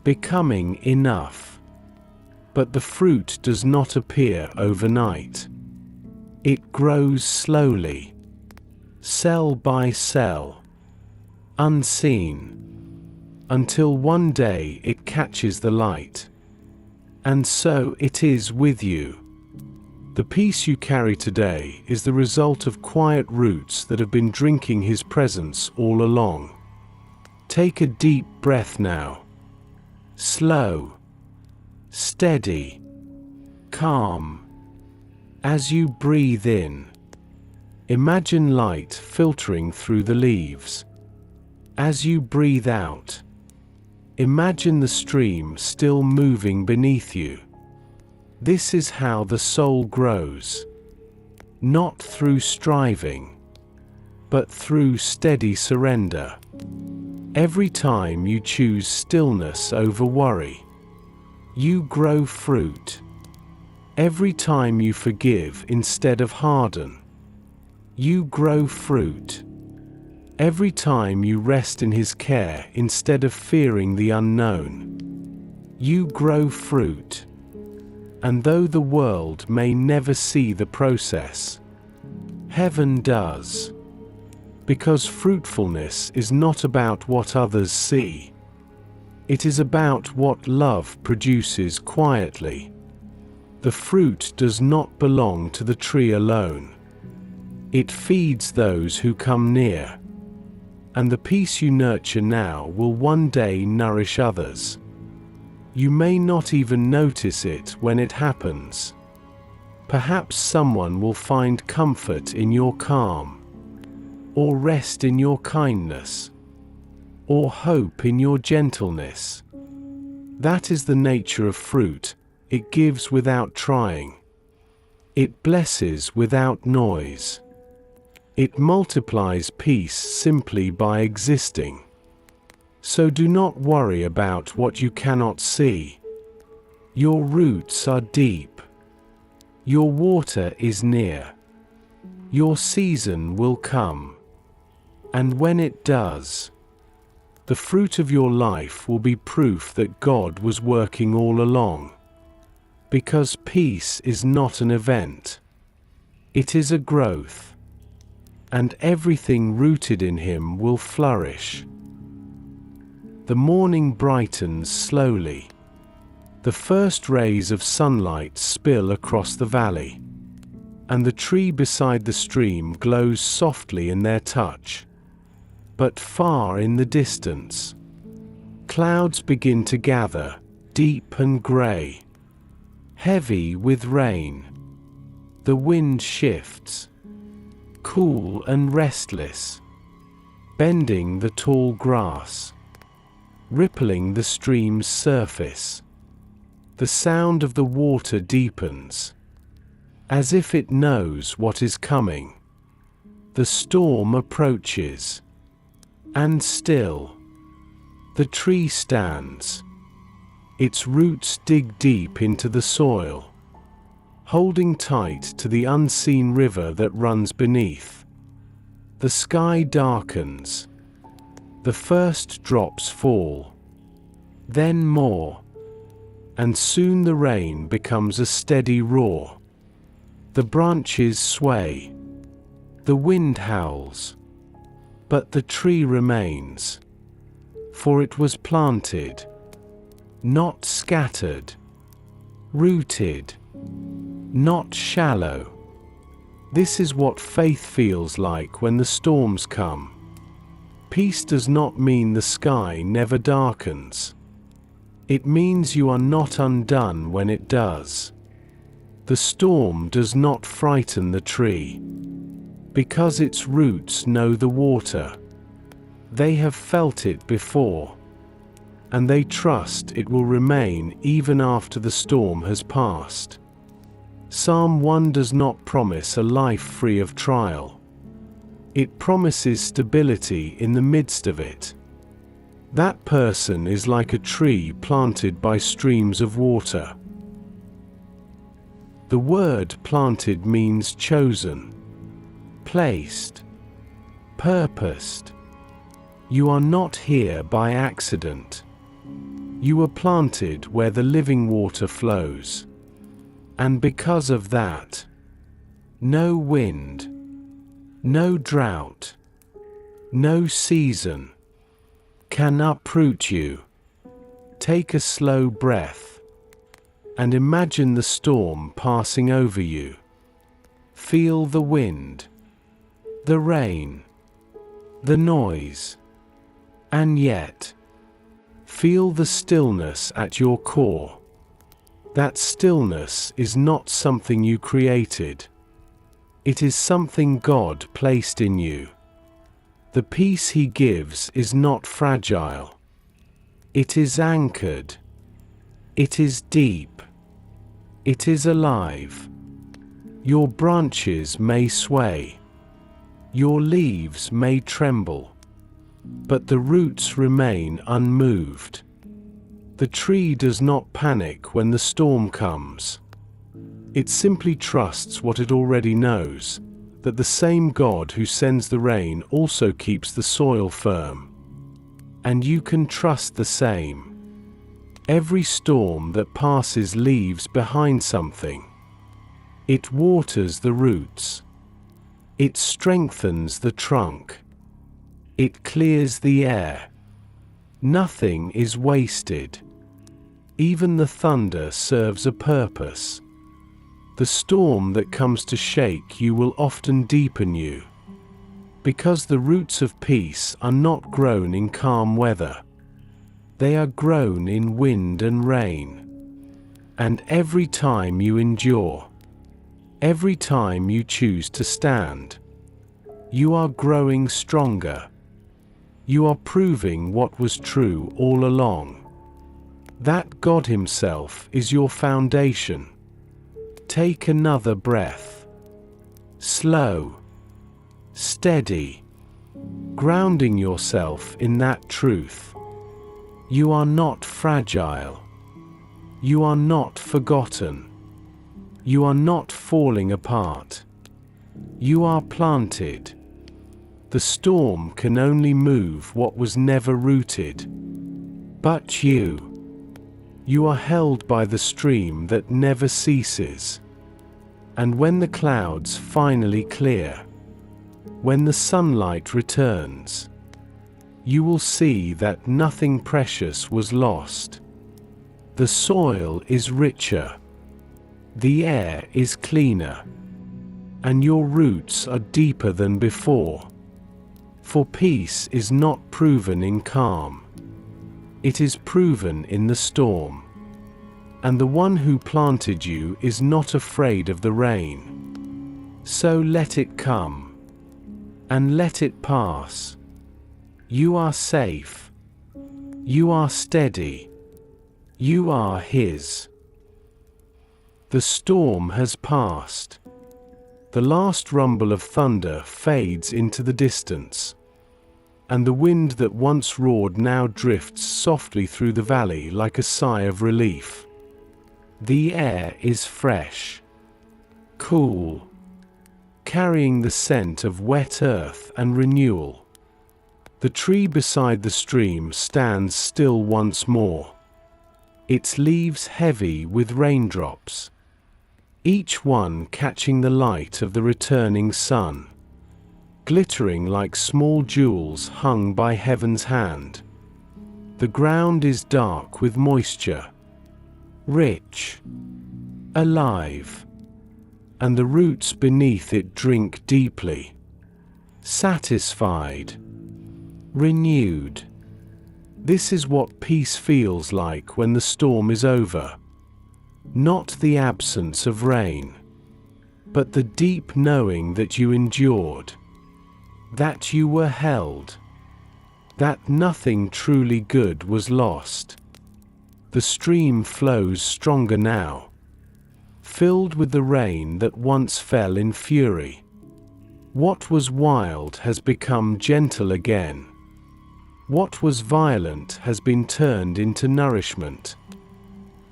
becoming enough. But the fruit does not appear overnight. It grows slowly, cell by cell, unseen, until one day it catches the light. And so it is with you. The peace you carry today is the result of quiet roots that have been drinking His presence all along. Take a deep breath now. Slow, steady, calm. As you breathe in, imagine light filtering through the leaves. As you breathe out, imagine the stream still moving beneath you. This is how the soul grows, not through striving, but through steady surrender. Every time you choose stillness over worry, you grow fruit. Every time you forgive instead of harden, you grow fruit. Every time you rest in His care instead of fearing the unknown, you grow fruit. And though the world may never see the process, heaven does. Because fruitfulness is not about what others see. It is about what love produces quietly. The fruit does not belong to the tree alone. It feeds those who come near. And the peace you nurture now will one day nourish others. You may not even notice it when it happens. Perhaps someone will find comfort in your calm, or rest in your kindness, or hope in your gentleness. That is the nature of fruit. It gives without trying. It blesses without noise. It multiplies peace simply by existing. So do not worry about what you cannot see. Your roots are deep. Your water is near. Your season will come. And when it does, the fruit of your life will be proof that God was working all along. Because peace is not an event. It is a growth. and everything rooted in him will flourish. The morning brightens slowly. The first rays of sunlight spill across the valley, and the tree beside the stream glows softly in their touch. But far in the distance, clouds begin to gather, deep and grey, heavy with rain. The wind shifts, cool and restless, bending the tall grass, rippling the stream's surface. The sound of the water deepens, as if it knows what is coming. The storm approaches, and still, the tree stands. Its roots dig deep into the soil, holding tight to the unseen river that runs beneath. The sky darkens. The first drops fall, then more, and soon the rain becomes a steady roar. The branches sway, the wind howls, but the tree remains, for it was planted, not scattered, rooted, not shallow. This is what faith feels like when the storms come. Peace does not mean the sky never darkens. It means you are not undone when it does. The storm does not frighten the tree, because its roots know the water. They have felt it before, and they trust it will remain even after the storm has passed. Psalm 1 does not promise a life free of trial. It promises stability in the midst of it. That person is like a tree planted by streams of water. The word planted means chosen, placed, purposed. You are not here by accident. You were planted where the living water flows. And because of that, no wind, no drought, no season can uproot you. Take a slow breath and imagine the storm passing over you. Feel the wind, the rain, the noise, and yet feel the stillness at your core. That stillness is not something you created. It is something God placed in you. The peace He gives is not fragile. It is anchored. It is deep. It is alive. Your branches may sway. Your leaves may tremble. But the roots remain unmoved. The tree does not panic when the storm comes. It simply trusts what it already knows, that the same God who sends the rain also keeps the soil firm. And you can trust the same. Every storm that passes leaves behind something. It waters the roots. It strengthens the trunk. It clears the air. Nothing is wasted. Even the thunder serves a purpose. The storm that comes to shake you will often deepen you, because the roots of peace are not grown in calm weather. They are grown in wind and rain. And every time you endure, every time you choose to stand, you are growing stronger. You are proving what was true all along. That God Himself is your foundation. Take another breath. Slow, steady, grounding yourself in that truth. You are not fragile. You are not forgotten. You are not falling apart. You are planted. The storm can only move what was never rooted. But you are held by the stream that never ceases. And when the clouds finally clear, When the sunlight returns, you will see that nothing precious was lost. The soil is richer, the air is cleaner, and your roots are deeper than before. For peace is not proven in calm, it is proven in the storm. And the one who planted you is not afraid of the rain. So let it come, and let it pass. You are safe, you are steady, you are his. The storm has passed. The last rumble of thunder fades into the distance, and the wind that once roared now drifts softly through the valley like a sigh of relief. The air is fresh, cool, carrying the scent of wet earth and renewal. The tree beside the stream stands still once more, its leaves heavy with raindrops, each one catching the light of the returning sun, glittering like small jewels hung by heaven's hand. The ground is dark with moisture, rich, alive, and the roots beneath it drink deeply, satisfied, renewed. This is what peace feels like when the storm is over. Not the absence of rain, but the deep knowing that you endured, that you were held, that nothing truly good was lost. The stream flows stronger now, filled with the rain that once fell in fury. What was wild has become gentle again. What was violent has been turned into nourishment.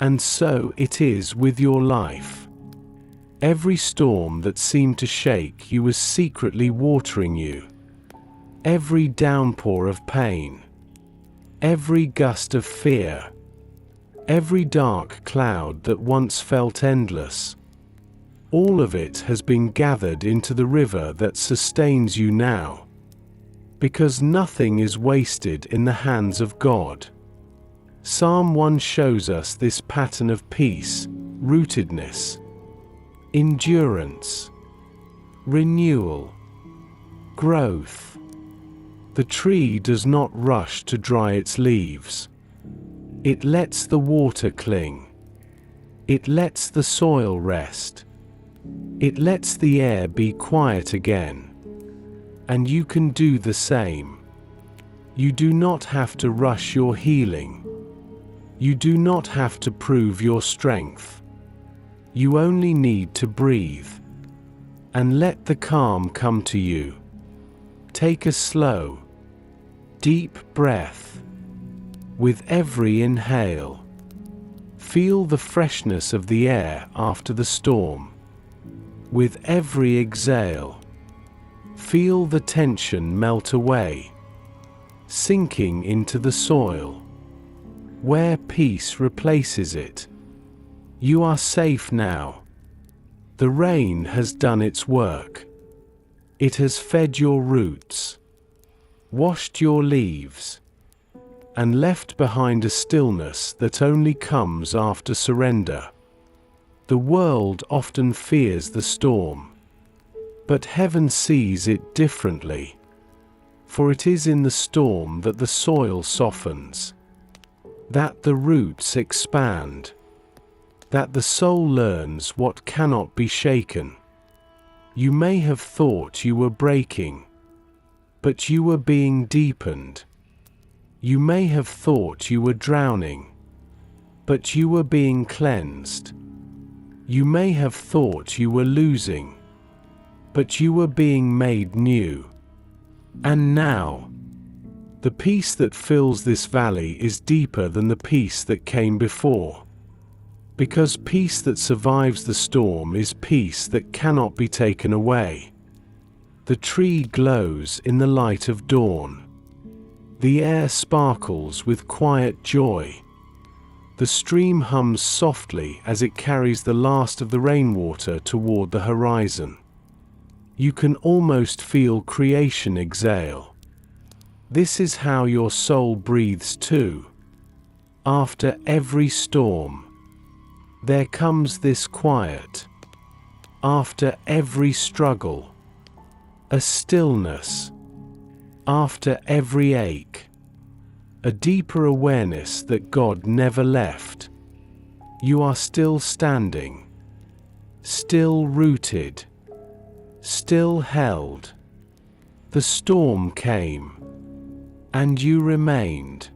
And so it is with your life. Every storm that seemed to shake you was secretly watering you. Every downpour of pain, every gust of fear, every dark cloud that once felt endless, all of it has been gathered into the river that sustains you now. Because nothing is wasted in the hands of God. Psalm 1 shows us this pattern of peace, rootedness, endurance, renewal, growth. The tree does not rush to dry its leaves. It lets the water cling. It lets the soil rest. It lets the air be quiet again. And you can do the same. You do not have to rush your healing. You do not have to prove your strength. You only need to breathe. And let the calm come to you. Take a slow, deep breath. With every inhale, feel the freshness of the air after the storm. With every exhale, feel the tension melt away, sinking into the soil, where peace replaces it. You are safe now. The rain has done its work. It has fed your roots, washed your leaves, and left behind a stillness that only comes after surrender. The world often fears the storm, but heaven sees it differently. For it is in the storm that the soil softens, that the roots expand, that the soul learns what cannot be shaken. You may have thought you were breaking, but you were being deepened. You may have thought you were drowning, but you were being cleansed. You may have thought you were losing, but you were being made new. And now, the peace that fills this valley is deeper than the peace that came before. Because peace that survives the storm is peace that cannot be taken away. The tree glows in the light of dawn. The air sparkles with quiet joy. The stream hums softly as it carries the last of the rainwater toward the horizon. You can almost feel creation exhale. This is how your soul breathes too. After every storm, there comes this quiet. After every struggle, a stillness. After every ache, a deeper awareness that God never left. You are still standing, still rooted, still held. The storm came, and you remained.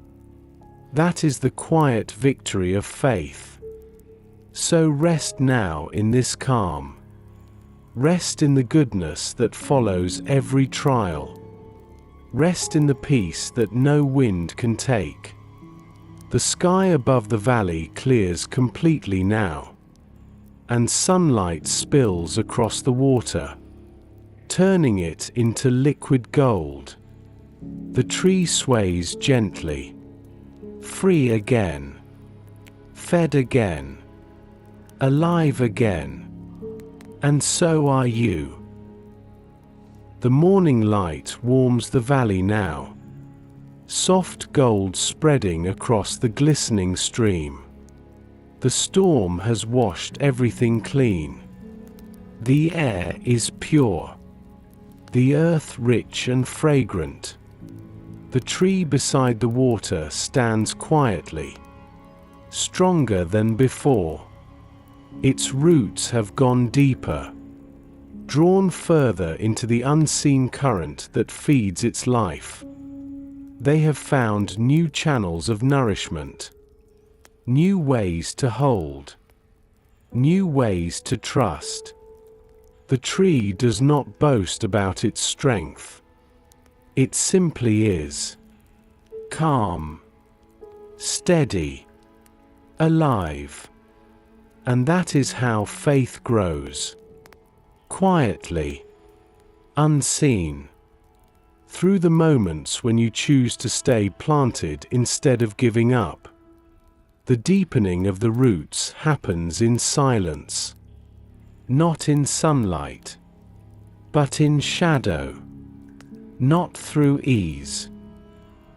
That is the quiet victory of faith. So rest now in this calm. Rest in the goodness that follows every trial. Rest in the peace that no wind can take. The sky above the valley clears completely now, and sunlight spills across the water, turning it into liquid gold. The tree sways gently, free again, fed again, alive again. And so are you. The morning light warms the valley now, soft gold spreading across the glistening stream. The storm has washed everything clean. The air is pure, the earth rich and fragrant. The tree beside the water stands quietly, stronger than before. Its roots have gone deeper, drawn further into the unseen current that feeds its life. They have found new channels of nourishment, new ways to hold, new ways to trust. The tree does not boast about its strength. It simply is calm, steady, alive. And that is how faith grows. Quietly, unseen. Through the moments when you choose to stay planted instead of giving up. The deepening of the roots happens in silence. Not in sunlight, but in shadow. Not through ease,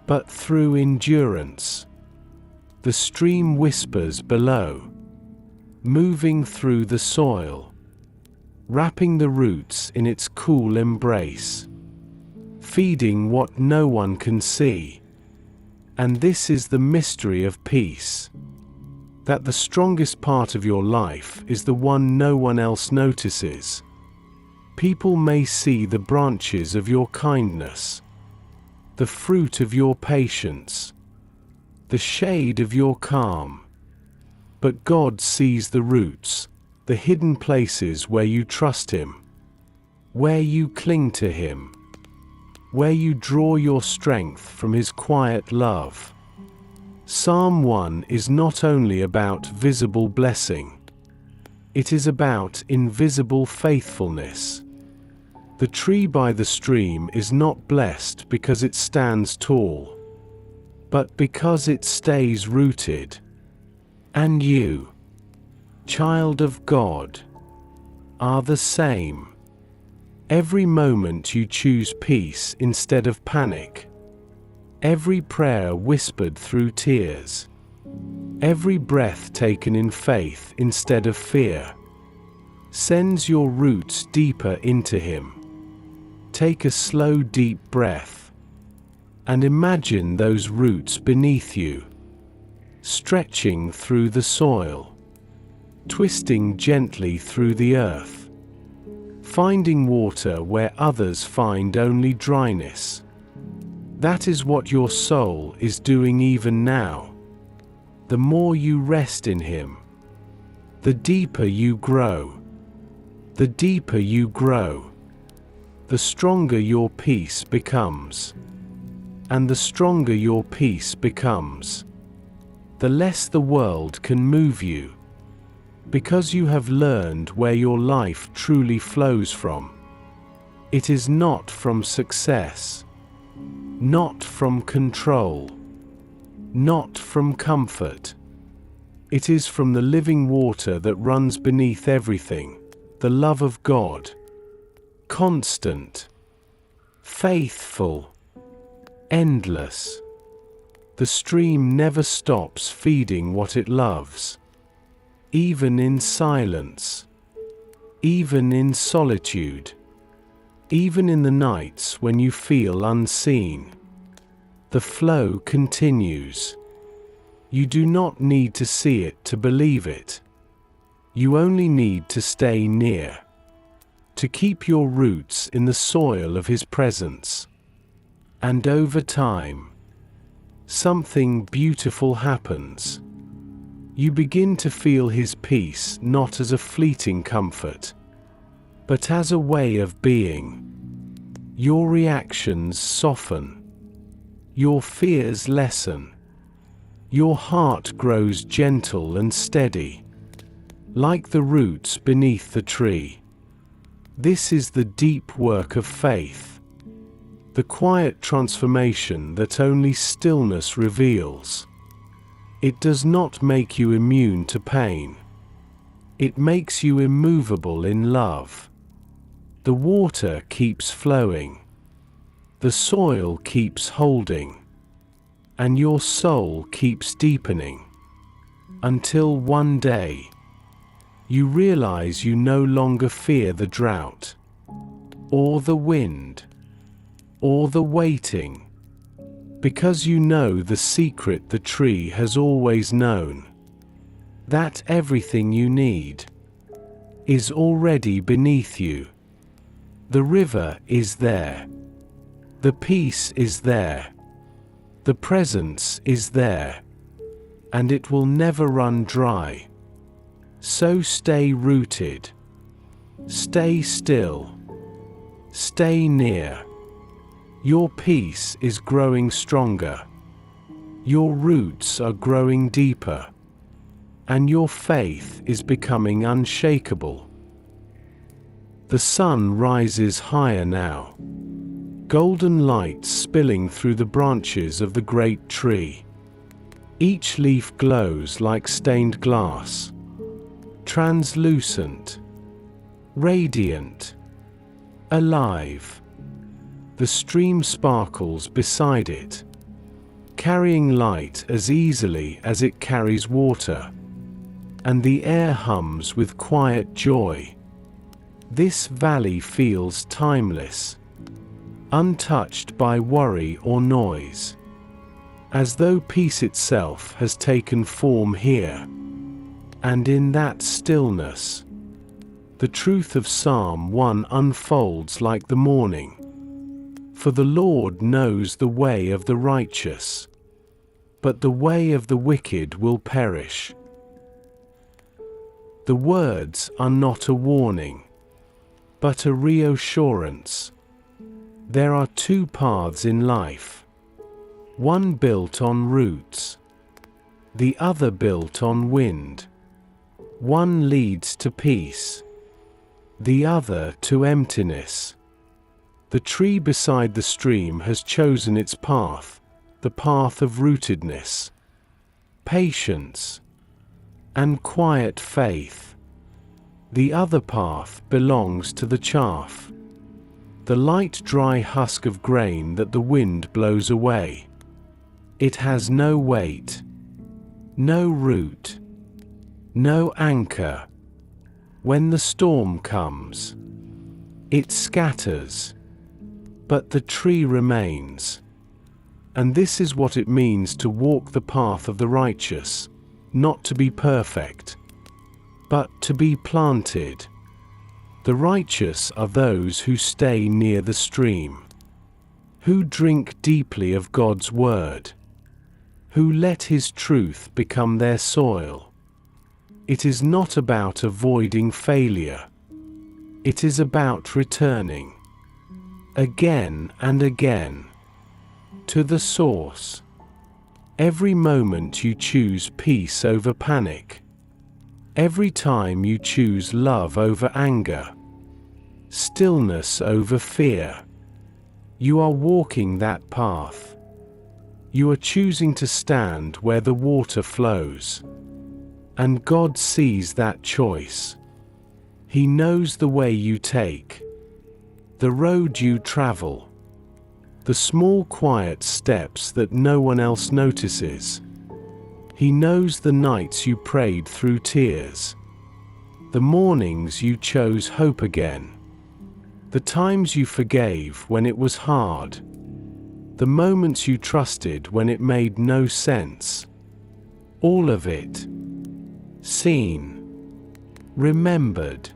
but through endurance. The stream whispers below, moving through the soil, wrapping the roots in its cool embrace, feeding what no one can see. And this is the mystery of peace, that the strongest part of your life is the one no one else notices. People may see the branches of your kindness, the fruit of your patience, the shade of your calm. But God sees the roots, the hidden places where you trust Him, where you cling to Him, where you draw your strength from His quiet love. Psalm 1 is not only about visible blessing, it is about invisible faithfulness. The tree by the stream is not blessed because it stands tall, but because it stays rooted. And you, child of God, are the same. Every moment you choose peace instead of panic. Every prayer whispered through tears. Every breath taken in faith instead of fear sends your roots deeper into Him. Take a slow, deep breath and imagine those roots beneath you, stretching through the soil, twisting gently through the earth, finding water where others find only dryness. That is what your soul is doing even now. The more you rest in Him, the deeper you grow. The deeper you grow, the stronger your peace becomes. And the stronger your peace becomes, the less the world can move you, because you have learned where your life truly flows from. It is not from success, not from control, not from comfort. It is from the living water that runs beneath everything, the love of God. constant, faithful, endless. The stream never stops feeding what it loves, even in silence, even in solitude, even in the nights when you feel unseen. The flow continues. You do not need to see it to believe it. You only need to stay near, to keep your roots in the soil of His presence. And over time, something beautiful happens. You begin to feel His peace not as a fleeting comfort, but as a way of being. Your reactions soften. Your fears lessen. Your heart grows gentle and steady, like the roots beneath the tree. This is the deep work of faith, the quiet transformation that only stillness reveals. It does not make you immune to pain. It makes you immovable in love. The water keeps flowing. The soil keeps holding. And your soul keeps deepening. Until one day, you realize you no longer fear the drought, or the wind, or the waiting, because you know the secret the tree has always known, that everything you need is already beneath you. The river is there. The peace is there. The presence is there. And it will never run dry. So stay rooted. Stay still. Stay near. Your peace is growing stronger. Your roots are growing deeper. And your faith is becoming unshakable. The sun rises higher now, golden light spilling through the branches of the great tree. Each leaf glows like stained glass, translucent, radiant, alive. The stream sparkles beside it, carrying light as easily as it carries water, and the air hums with quiet joy. This valley feels timeless, untouched by worry or noise, as though peace itself has taken form here. And in that stillness, the truth of Psalm 1 unfolds like the morning. For the Lord knows the way of the righteous, but the way of the wicked will perish. The words are not a warning, but a reassurance. There are two paths in life, one built on roots, the other built on wind. One leads to peace, the other to emptiness. The tree beside the stream has chosen its path, the path of rootedness, patience, and quiet faith. The other path belongs to the chaff, the light dry husk of grain that the wind blows away. It has no weight, no root, no anchor. When the storm comes, it scatters, but the tree remains. And this is what it means to walk the path of the righteous, not to be perfect, but to be planted. The righteous are those who stay near the stream, who drink deeply of God's word, who let His truth become their soil. It is not about avoiding failure. It is about returning, again and again, to the source. Every moment you choose peace over panic. Every time you choose love over anger, stillness over fear, you are walking that path. You are choosing to stand where the water flows. And God sees that choice. He knows the way you take. the road you travel, the small quiet steps that no one else notices. He knows the nights you prayed through tears, the mornings you chose hope again, the times you forgave when it was hard, the moments you trusted when it made no sense. All of it. Seen, remembered,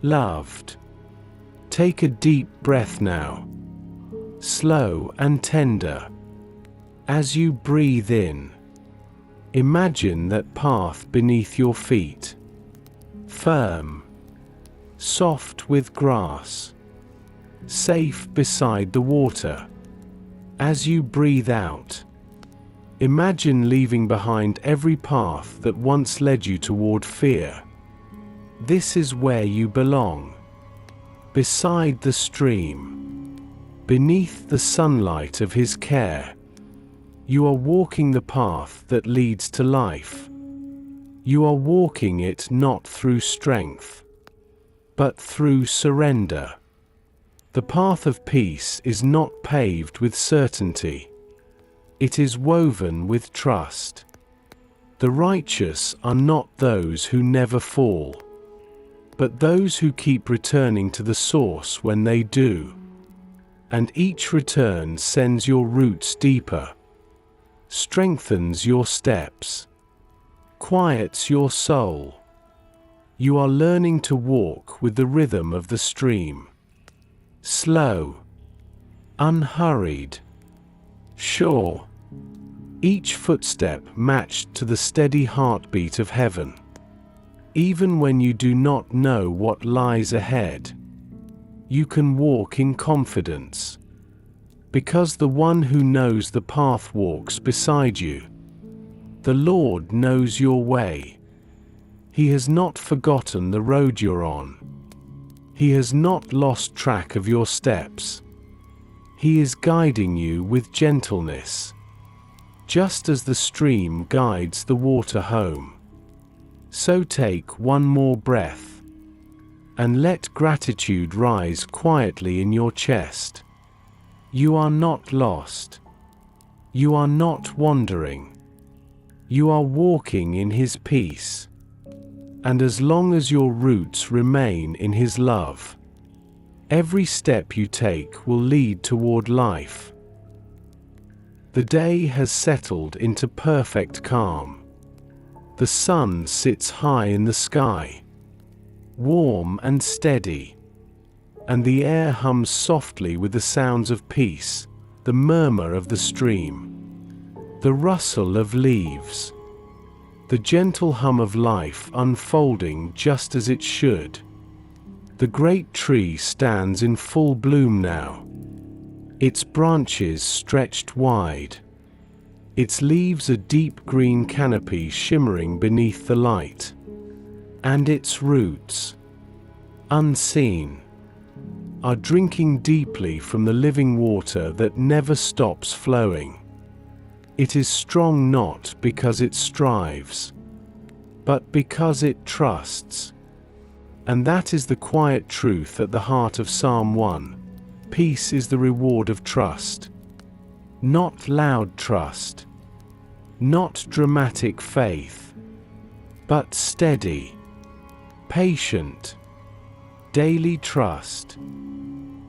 loved. Take a deep breath now, slow and tender. As you breathe in, imagine that path beneath your feet, firm, soft with grass, safe beside the water. As you breathe out, imagine leaving behind every path that once led you toward fear. This is where you belong, beside the stream, beneath the sunlight of His care. You are walking the path that leads to life. You are walking it not through strength, but through surrender. The path of peace is not paved with certainty. It is woven with trust. The righteous are not those who never fall, but those who keep returning to the source when they do. And each return sends your roots deeper, strengthens your steps, quiets your soul. You are learning to walk with the rhythm of the stream. Slow, unhurried, sure. Each footstep matched to the steady heartbeat of heaven. Even when you do not know what lies ahead, you can walk in confidence, because the one who knows the path walks beside you. The Lord knows your way. He has not forgotten the road you're on. He has not lost track of your steps. He is guiding you with gentleness, just as the stream guides the water home. So take one more breath, and let gratitude rise quietly in your chest. You are not lost. You are not wandering. You are walking in His peace. And as long as your roots remain in His love, every step you take will lead toward life. The day has settled into perfect calm. The sun sits high in the sky, warm and steady, and the air hums softly with the sounds of peace, the murmur of the stream, the rustle of leaves, the gentle hum of life unfolding just as it should. The great tree stands in full bloom now, its branches stretched wide, its leaves a deep green canopy shimmering beneath the light, and its roots, unseen, are drinking deeply from the living water that never stops flowing. It is strong not because it strives, but because it trusts. And that is the quiet truth at the heart of Psalm 1. Peace is the reward of trust. Not loud trust, not dramatic faith, but steady, patient, daily trust.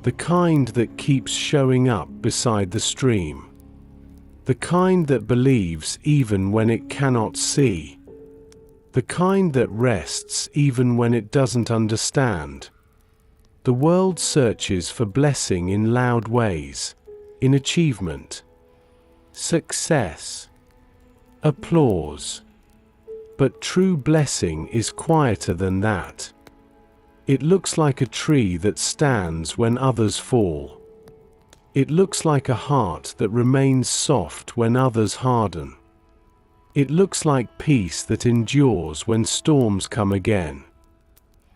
The kind that keeps showing up beside the stream. The kind that believes even when it cannot see. The kind that rests even when it doesn't understand. The world searches for blessing in loud ways, in achievement, success, applause. But true blessing is quieter than that. It looks like a tree that stands when others fall. It looks like a heart that remains soft when others harden. It looks like peace that endures when storms come again.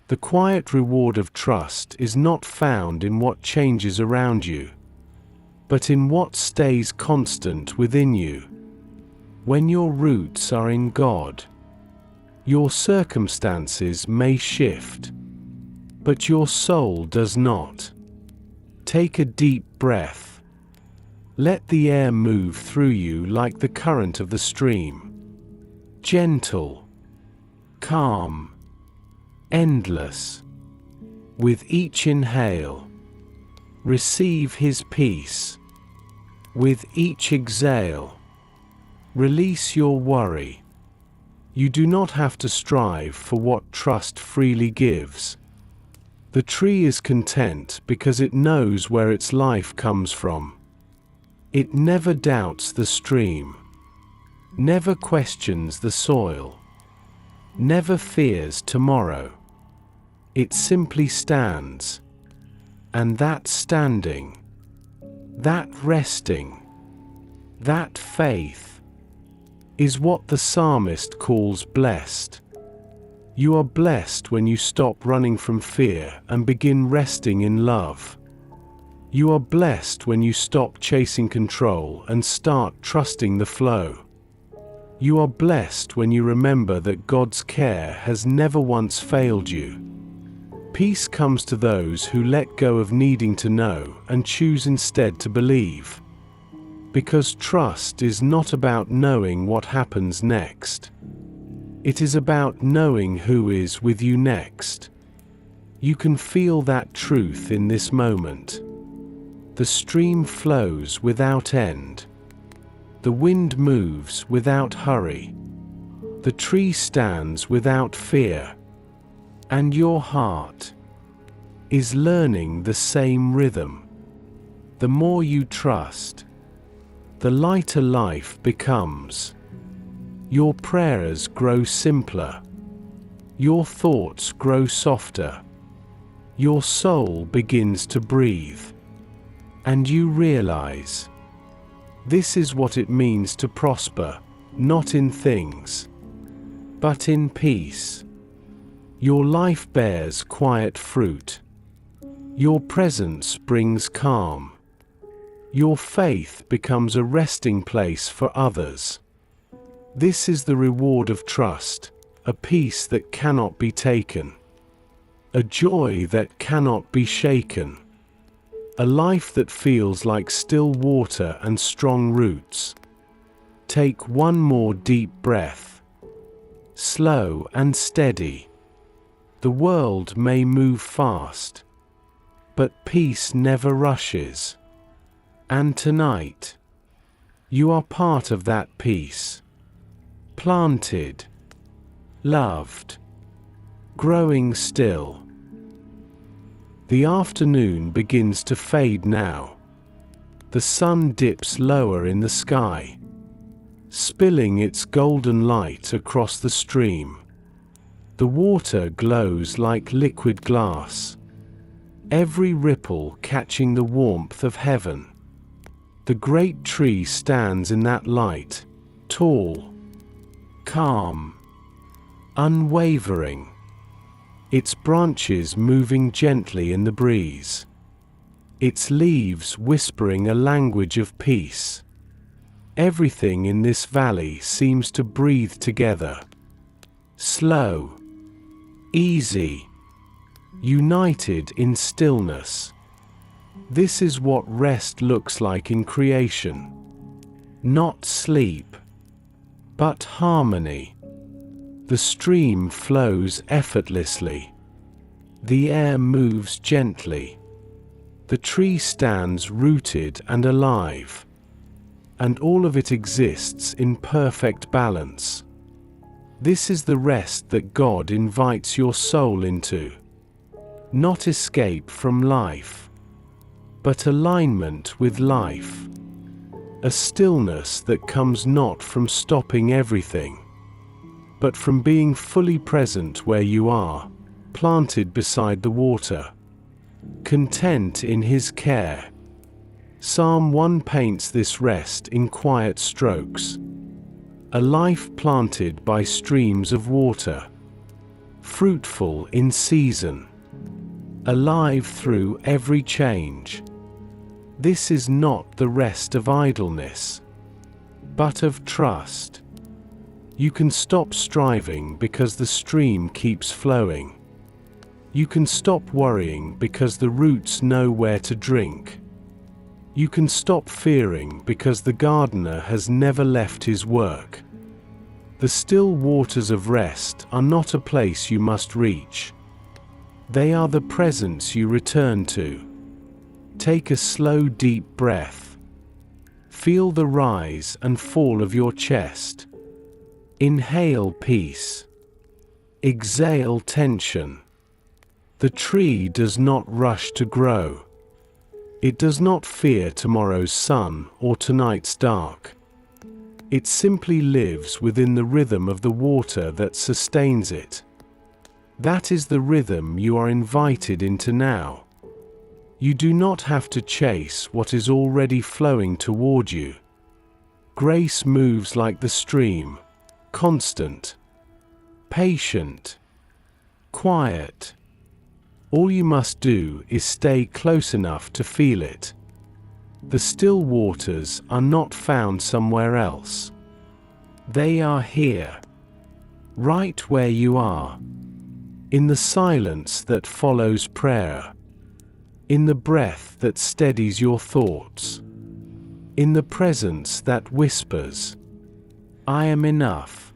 The quiet reward of trust is not found in what changes around you, but in what stays constant within you. When your roots are in God, your circumstances may shift, but your soul does not. Take a deep breath. Let the air move through you like the current of the stream. Gentle, calm, endless. With each inhale, receive His peace. With each exhale, release your worry. You do not have to strive for what trust freely gives. The tree is content because it knows where its life comes from. It never doubts the stream, never questions the soil, never fears tomorrow. It simply stands, and that standing, that resting, that faith, is what the psalmist calls blessed. You are blessed when you stop running from fear and begin resting in love. You are blessed when you stop chasing control and start trusting the flow. You are blessed when you remember that God's care has never once failed you. Peace comes to those who let go of needing to know and choose instead to believe. Because trust is not about knowing what happens next. It is about knowing who is with you next. You can feel that truth in this moment. The stream flows without end. The wind moves without hurry. The tree stands without fear. And your heart is learning the same rhythm. The more you trust, the lighter life becomes. Your prayers grow simpler. Your thoughts grow softer. Your soul begins to breathe. And you realize, this is what it means to prosper, not in things, but in peace. Your life bears quiet fruit. Your presence brings calm. Your faith becomes a resting place for others. This is the reward of trust, a peace that cannot be taken, a joy that cannot be shaken, a life that feels like still water and strong roots. Take one more deep breath, slow and steady. The world may move fast, but peace never rushes. And tonight, you are part of that peace. Planted, loved, growing still. The afternoon begins to fade now. The sun dips lower in the sky, spilling its golden light across the stream. The water glows like liquid glass, every ripple catching the warmth of heaven. The great tree stands in that light, tall, calm, unwavering, its branches moving gently in the breeze, its leaves whispering a language of peace. Everything in this valley seems to breathe together, slow, easy, united in stillness. This is what rest looks like in creation. Not sleep, but harmony. The stream flows effortlessly. The air moves gently. The tree stands rooted and alive. And all of it exists in perfect balance. This is the rest that God invites your soul into. Not escape from life, but alignment with life. A stillness that comes not from stopping everything, but from being fully present where you are, planted beside the water, content in His care. Psalm 1 paints this rest in quiet strokes. A life planted by streams of water, fruitful in season, alive through every change. This is not the rest of idleness, but of trust. You can stop striving because the stream keeps flowing. You can stop worrying because the roots know where to drink. You can stop fearing because the gardener has never left his work. The still waters of rest are not a place you must reach. They are the presence you return to. Take a slow, deep breath. Feel the rise and fall of your chest. Inhale peace. Exhale tension. The tree does not rush to grow. It does not fear tomorrow's sun or tonight's dark. It simply lives within the rhythm of the water that sustains it. That is the rhythm you are invited into now. You do not have to chase what is already flowing toward you. Grace moves like the stream, constant, patient, quiet. All you must do is stay close enough to feel it. The still waters are not found somewhere else. They are here, right where you are, in the silence that follows prayer, in the breath that steadies your thoughts, in the presence that whispers, "I am enough."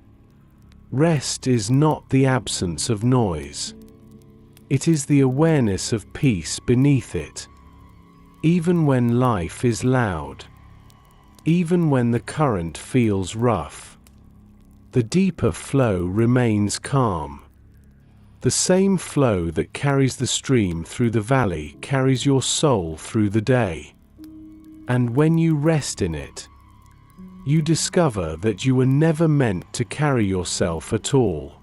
Rest is not the absence of noise. It is the awareness of peace beneath it. Even when life is loud, even when the current feels rough, the deeper flow remains calm. The same flow that carries the stream through the valley carries your soul through the day. And when you rest in it, you discover that you were never meant to carry yourself at all.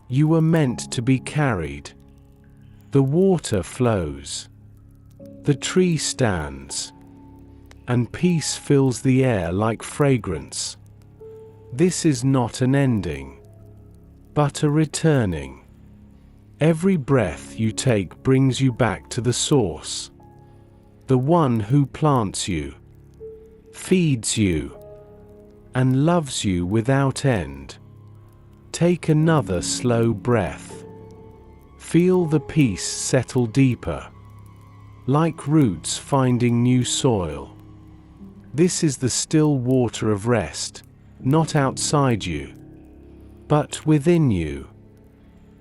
You were meant to be carried. The water flows. The tree stands. And peace fills the air like fragrance. This is not an ending, but a returning. Every breath you take brings you back to the source. The one who plants you, feeds you, and loves you without end. Take another slow breath. Feel the peace settle deeper, like roots finding new soil. This is the still water of rest, not outside you, but within you.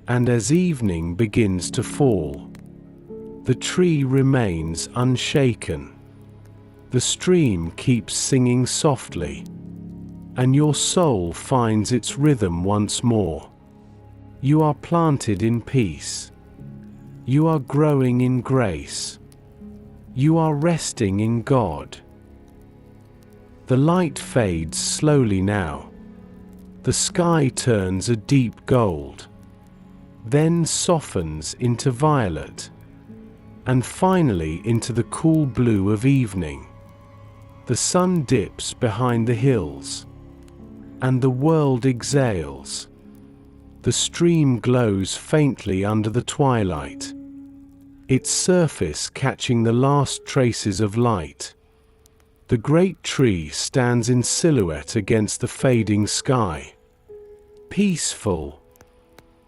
And as evening begins to fall, the tree remains unshaken. The stream keeps singing softly, and your soul finds its rhythm once more. You are planted in peace. You are growing in grace. You are resting in God. The light fades slowly now. The sky turns a deep gold, then softens into violet, and finally into the cool blue of evening. The sun dips behind the hills, and the world exhales. The stream glows faintly under the twilight, its surface catching the last traces of light. The great tree stands in silhouette against the fading sky, peaceful,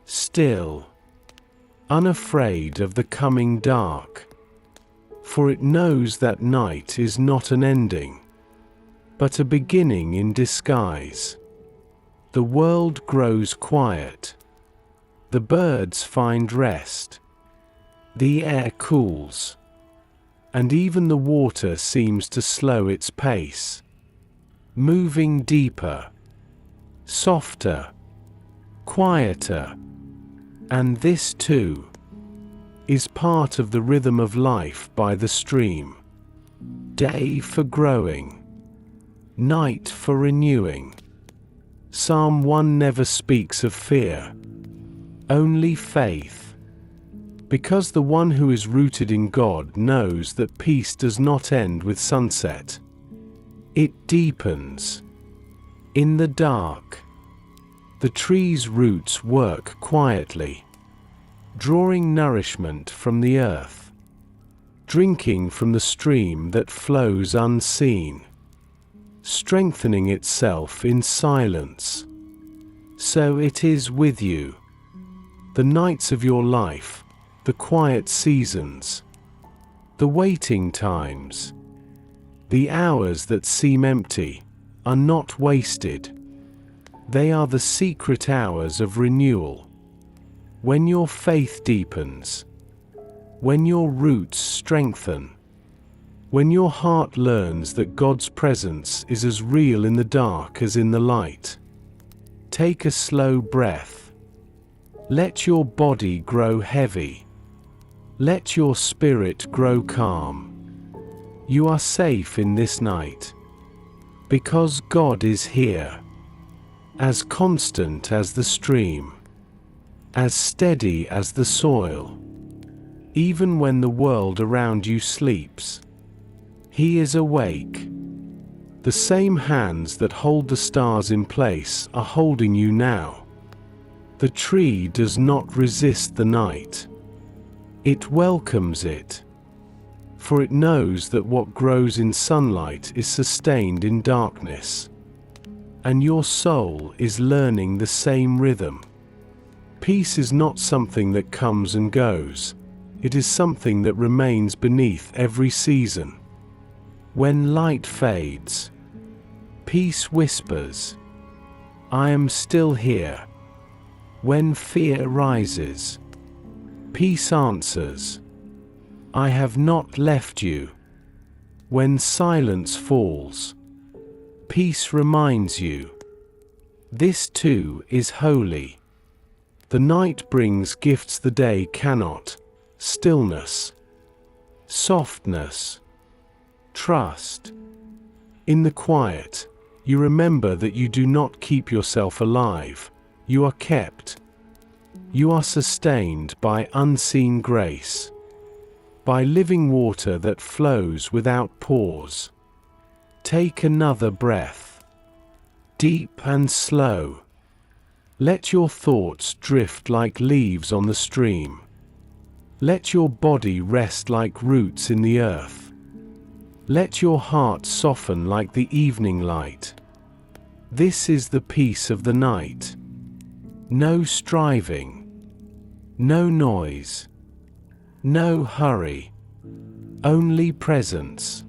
still, unafraid of the coming dark. For it knows that night is not an ending, but a beginning in disguise. The world grows quiet. The birds find rest. The air cools. And even the water seems to slow its pace, moving deeper, softer, quieter. And this too is part of the rhythm of life by the stream. Day for growing, night for renewing. Psalm 1 never speaks of fear, only faith. Because the one who is rooted in God knows that peace does not end with sunset. It deepens. In the dark, the tree's roots work quietly, drawing nourishment from the earth, drinking from the stream that flows unseen, strengthening itself in silence. So it is with you. The nights of your life, the quiet seasons, the waiting times, the hours that seem empty, are not wasted. They are the secret hours of renewal. When your faith deepens, when your roots strengthen, when your heart learns that God's presence is as real in the dark as in the light. Take a slow breath. Let your body grow heavy. Let your spirit grow calm. You are safe in this night, because God is here, as constant as the stream, as steady as the soil. Even when the world around you sleeps, He is awake. The same hands that hold the stars in place are holding you now. The tree does not resist the night. It welcomes it, for it knows that what grows in sunlight is sustained in darkness. And your soul is learning the same rhythm. Peace is not something that comes and goes. It is something that remains beneath every season. When light fades, peace whispers, "I am still here." When fear rises, peace answers, "I have not left you." When silence falls, peace reminds you, "This too is holy." The night brings gifts the day cannot: stillness, softness, trust. In the quiet, you remember that you do not keep yourself alive, you are kept. You are sustained by unseen grace, by living water that flows without pause. Take another breath, deep and slow. Let your thoughts drift like leaves on the stream. Let your body rest like roots in the earth. Let your heart soften like the evening light. This is the peace of the night. No striving, no noise, no hurry, only presence,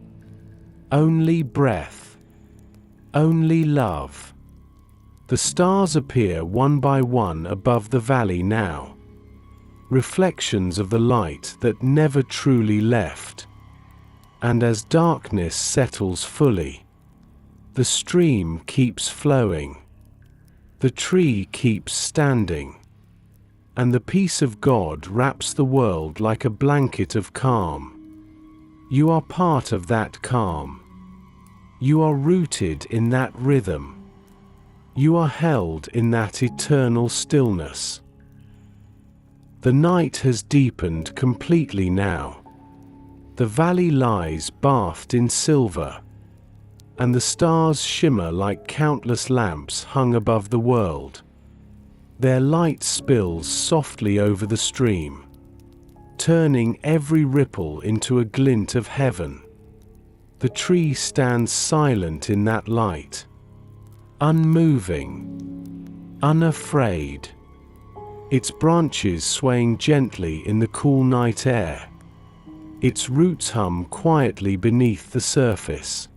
only breath, only love. The stars appear one by one above the valley now, reflections of the light that never truly left. And as darkness settles fully, the stream keeps flowing, the tree keeps standing, and the peace of God wraps the world like a blanket of calm. You are part of that calm. You are rooted in that rhythm. You are held in that eternal stillness. The night has deepened completely now. The valley lies bathed in silver, and the stars shimmer like countless lamps hung above the world. Their light spills softly over the stream, turning every ripple into a glint of heaven. The tree stands silent in that light, unmoving, unafraid, its branches swaying gently in the cool night air. Its roots hum quietly beneath the surface,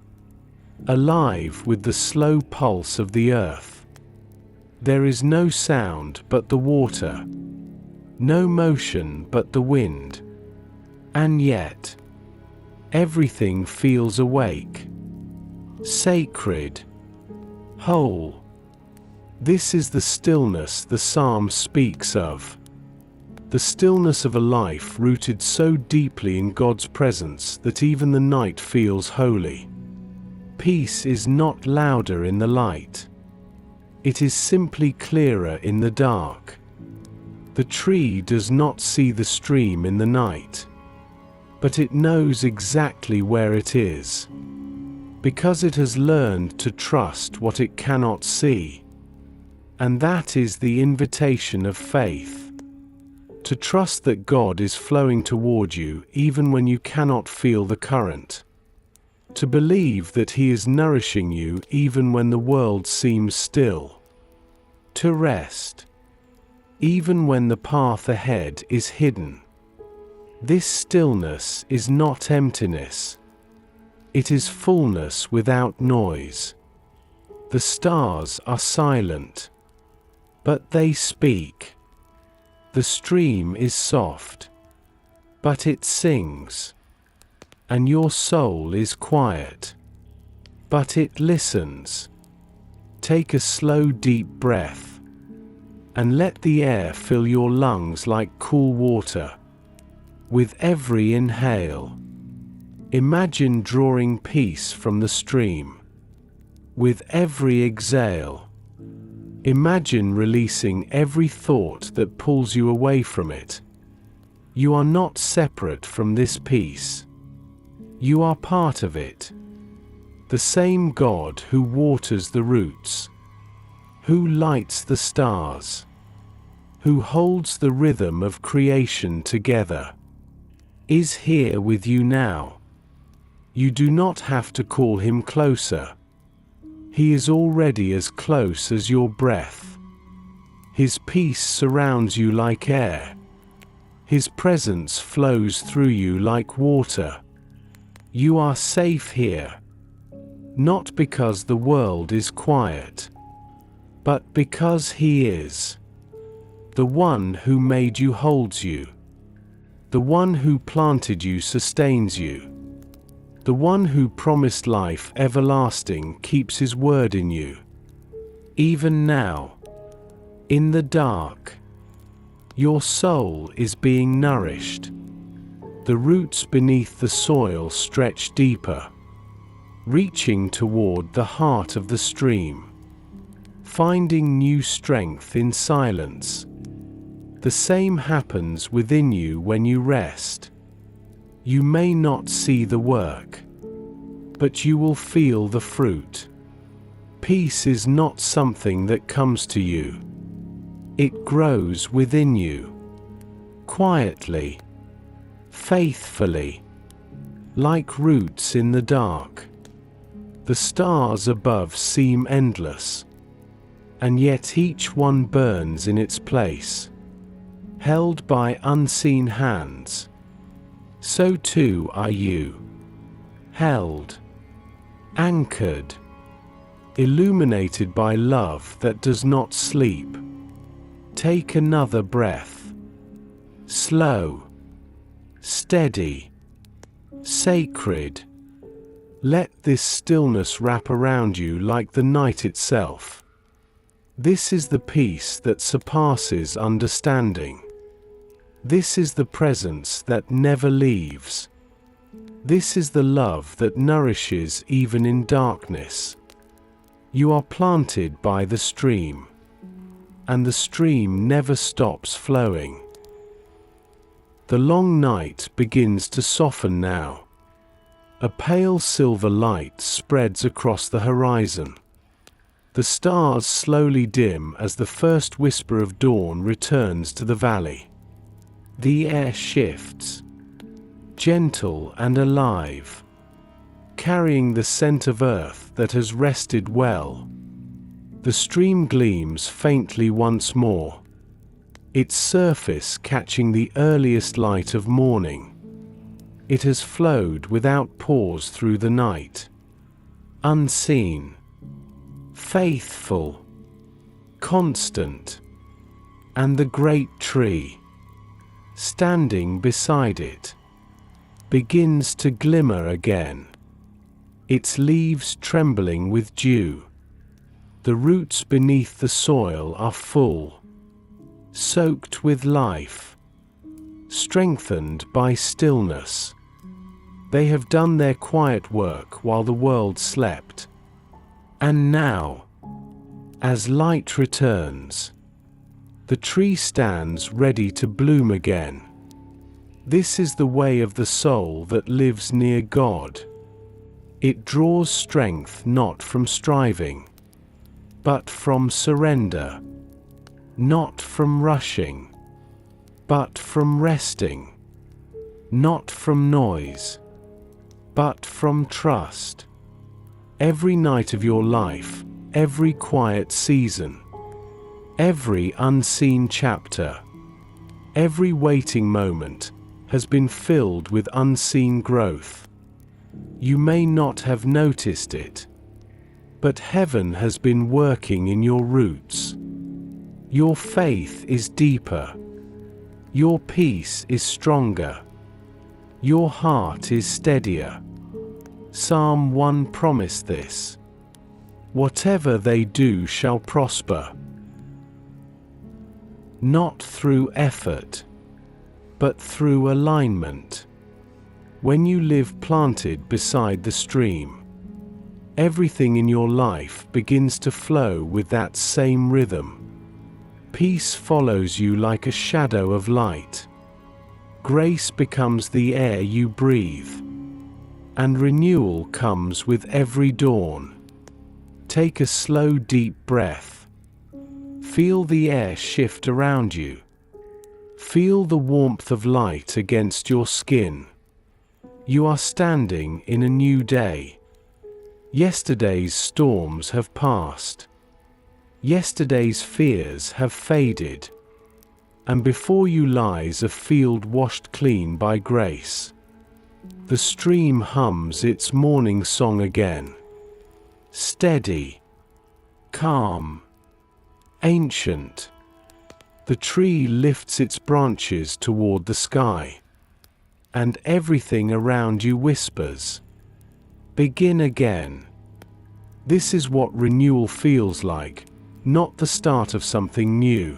alive with the slow pulse of the earth. There is no sound but the water, no motion but the wind, and yet everything feels awake, sacred, whole. This is the stillness the psalm speaks of, the stillness of a life rooted so deeply in God's presence that even the night feels holy. Peace is not louder in the light. It is simply clearer in the dark. The tree does not see the stream in the night, but it knows exactly where it is, because it has learned to trust what it cannot see. And that is the invitation of faith. To trust that God is flowing toward you even when you cannot feel the current. To believe that He is nourishing you even when the world seems still. To rest, even when the path ahead is hidden. This stillness is not emptiness. It is fullness without noise. The stars are silent, but they speak. The stream is soft, but it sings. And your soul is quiet, but it listens. Take a slow, deep breath, and let the air fill your lungs like cool water. With every inhale, imagine drawing peace from the stream. With every exhale, imagine releasing every thought that pulls you away from it. You are not separate from this peace. You are part of it. The same God who waters the roots, who lights the stars, who holds the rhythm of creation together, is here with you now. You do not have to call him closer. He is already as close as your breath. His peace surrounds you like air. His presence flows through you like water. You are safe here, not because the world is quiet, but because he is. The one who made you holds you. The one who planted you sustains you. The one who promised life everlasting keeps his word in you. Even now, in the dark, your soul is being nourished. The roots beneath the soil stretch deeper, reaching toward the heart of the stream, finding new strength in silence. The same happens within you when you rest. You may not see the work, but you will feel the fruit. Peace is not something that comes to you. It grows within you, quietly, faithfully, like roots in the dark. The stars above seem endless, and yet each one burns in its place, held by unseen hands. So too are you, held, anchored, illuminated by love that does not sleep. Take another breath. Slow, steady, sacred. Let this stillness wrap around you like the night itself. This is the peace that surpasses understanding. This is the presence that never leaves. This is the love that nourishes even in darkness. You are planted by the stream, and the stream never stops flowing. The long night begins to soften now. A pale silver light spreads across the horizon. The stars slowly dim as the first whisper of dawn returns to the valley. The air shifts, gentle and alive, carrying the scent of earth that has rested well. The stream gleams faintly once more, its surface catching the earliest light of morning. It has flowed without pause through the night, unseen, faithful, constant, and the great tree, standing beside it, begins to glimmer again, its leaves trembling with dew. The roots beneath the soil are full, soaked with life, strengthened by stillness. They have done their quiet work while the world slept. And now, as light returns, the tree stands ready to bloom again. This is the way of the soul that lives near God. It draws strength not from striving, but from surrender, not from rushing, but from resting, not from noise, but from trust. Every night of your life, every quiet season, every unseen chapter, every waiting moment has been filled with unseen growth. You may not have noticed it, but heaven has been working in your roots. Your faith is deeper. Your peace is stronger. Your heart is steadier. Psalm 1 promised this. Whatever they do shall prosper. Not through effort, but through alignment. When you live planted beside the stream, everything in your life begins to flow with that same rhythm. Peace follows you like a shadow of light. Grace becomes the air you breathe. And renewal comes with every dawn. Take a slow, deep breath. Feel the air shift around you. Feel the warmth of light against your skin. You are standing in a new day. Yesterday's storms have passed. Yesterday's fears have faded. And before you lies a field washed clean by grace. The stream hums its morning song again. Steady, calm, ancient. The tree lifts its branches toward the sky. And everything around you whispers, begin again. This is what renewal feels like, not the start of something new,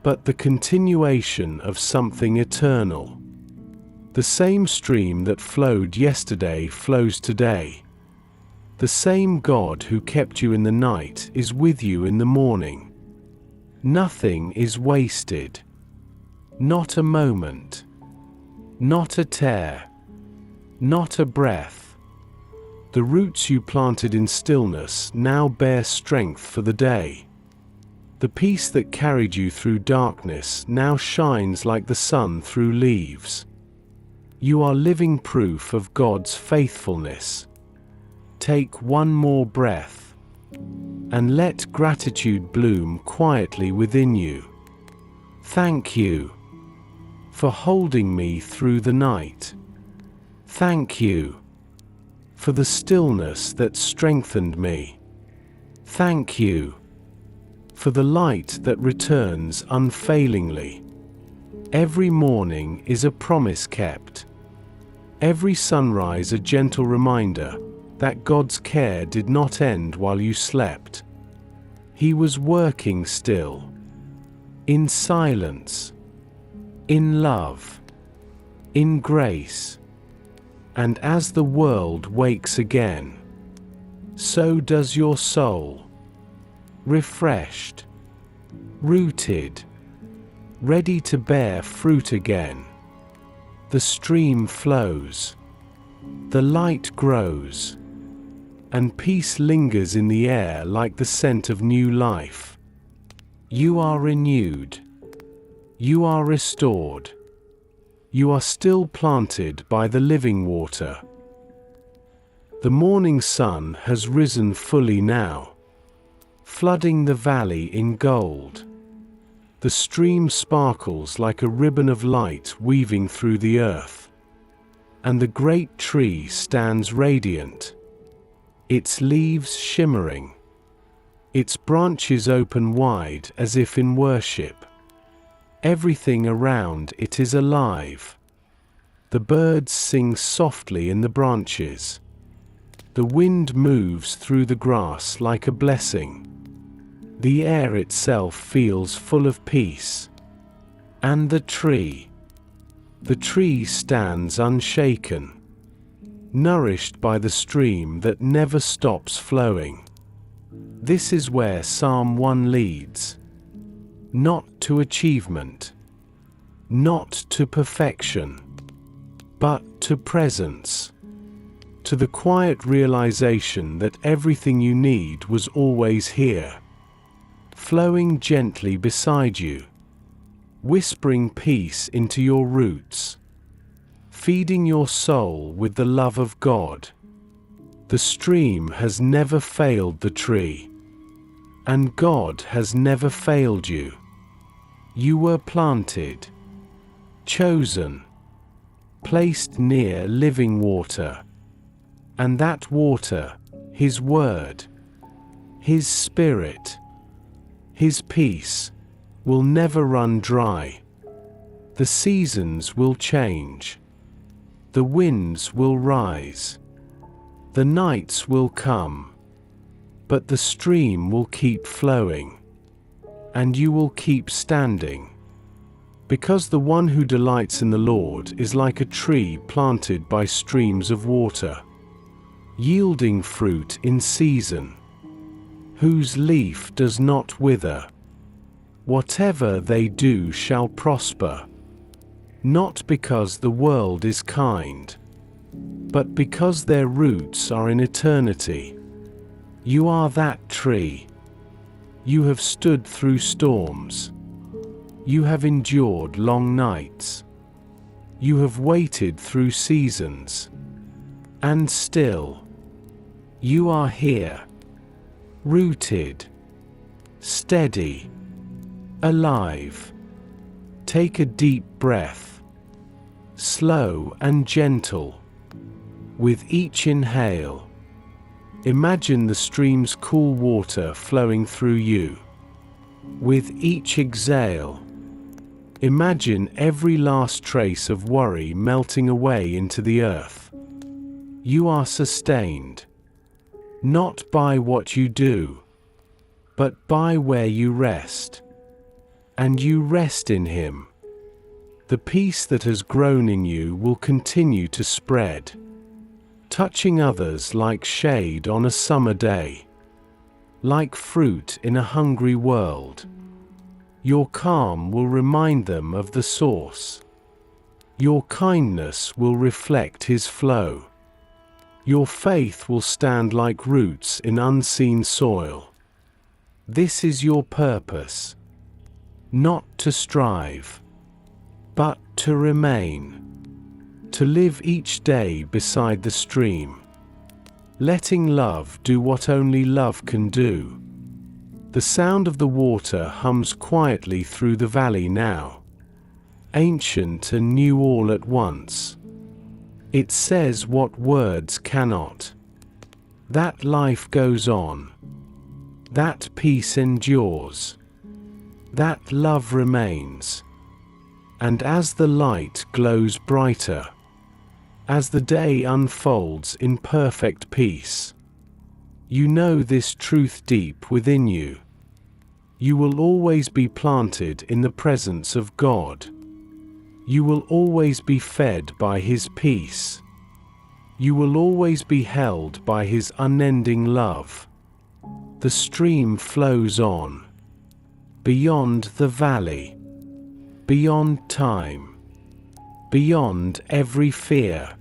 but the continuation of something eternal. The same stream that flowed yesterday flows today. The same God who kept you in the night is with you in the morning. Nothing is wasted. Not a moment. Not a tear. Not a breath. The roots you planted in stillness now bear strength for the day. The peace that carried you through darkness now shines like the sun through leaves. You are living proof of God's faithfulness. Take one more breath, and let gratitude bloom quietly within you. Thank you for holding me through the night. Thank you for the stillness that strengthened me. Thank you for the light that returns unfailingly. Every morning is a promise kept. Every sunrise a gentle reminder that God's care did not end while you slept. He was working still, in silence, in love, in grace. And as the world wakes again, so does your soul, refreshed, rooted, ready to bear fruit again. The stream flows, the light grows, and peace lingers in the air like the scent of new life. You are renewed. You are restored. You are still planted by the living water. The morning sun has risen fully now, flooding the valley in gold. The stream sparkles like a ribbon of light weaving through the earth. And the great tree stands radiant, its leaves shimmering, its branches open wide as if in worship. Everything around it is alive. The birds sing softly in the branches. The wind moves through the grass like a blessing. The air itself feels full of peace. And the tree stands unshaken, nourished by the stream that never stops flowing. This is where Psalm 1 leads. Not to achievement, not to perfection, but to presence, to the quiet realization that everything you need was always here, flowing gently beside you, whispering peace into your roots, feeding your soul with the love of God. The stream has never failed the tree, and God has never failed you. You were planted, chosen, placed near living water. And that water, His Word, His Spirit, His peace, will never run dry. The seasons will change. The winds will rise. The nights will come. But the stream will keep flowing. And you will keep standing. Because the one who delights in the Lord is like a tree planted by streams of water, yielding fruit in season, whose leaf does not wither. Whatever they do shall prosper. Not because the world is kind, but because their roots are in eternity. You are that tree. You have stood through storms. You have endured long nights. You have waited through seasons. And still, you are here, rooted, steady, alive. Take a deep breath, slow and gentle. With each inhale, imagine the stream's cool water flowing through you. With each exhale, imagine every last trace of worry melting away into the earth. You are sustained, not by what you do, but by where you rest. And you rest in Him. The peace that has grown in you will continue to spread, touching others like shade on a summer day, like fruit in a hungry world. Your calm will remind them of the source. Your kindness will reflect His flow. Your faith will stand like roots in unseen soil. This is your purpose. Not to strive, but to remain. To live each day beside the stream, letting love do what only love can do. The sound of the water hums quietly through the valley now, ancient and new all at once. It says what words cannot. That life goes on. That peace endures. That love remains. And as the light glows brighter, as the day unfolds in perfect peace, you know this truth deep within you. You will always be planted in the presence of God. You will always be fed by His peace. You will always be held by His unending love. The stream flows on, beyond the valley, beyond time, beyond every fear,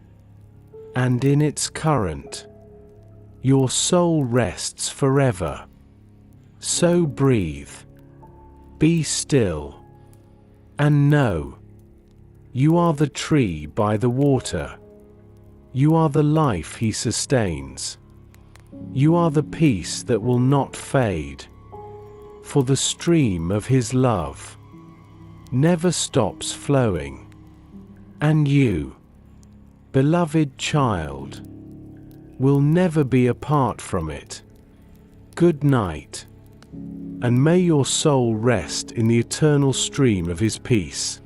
and in its current, your soul rests forever. So breathe, be still, and know, you are the tree by the water. You are the life He sustains. You are the peace that will not fade. For the stream of His love never stops flowing. And you, beloved child, will never be apart from it. Good night, and may your soul rest in the eternal stream of His peace.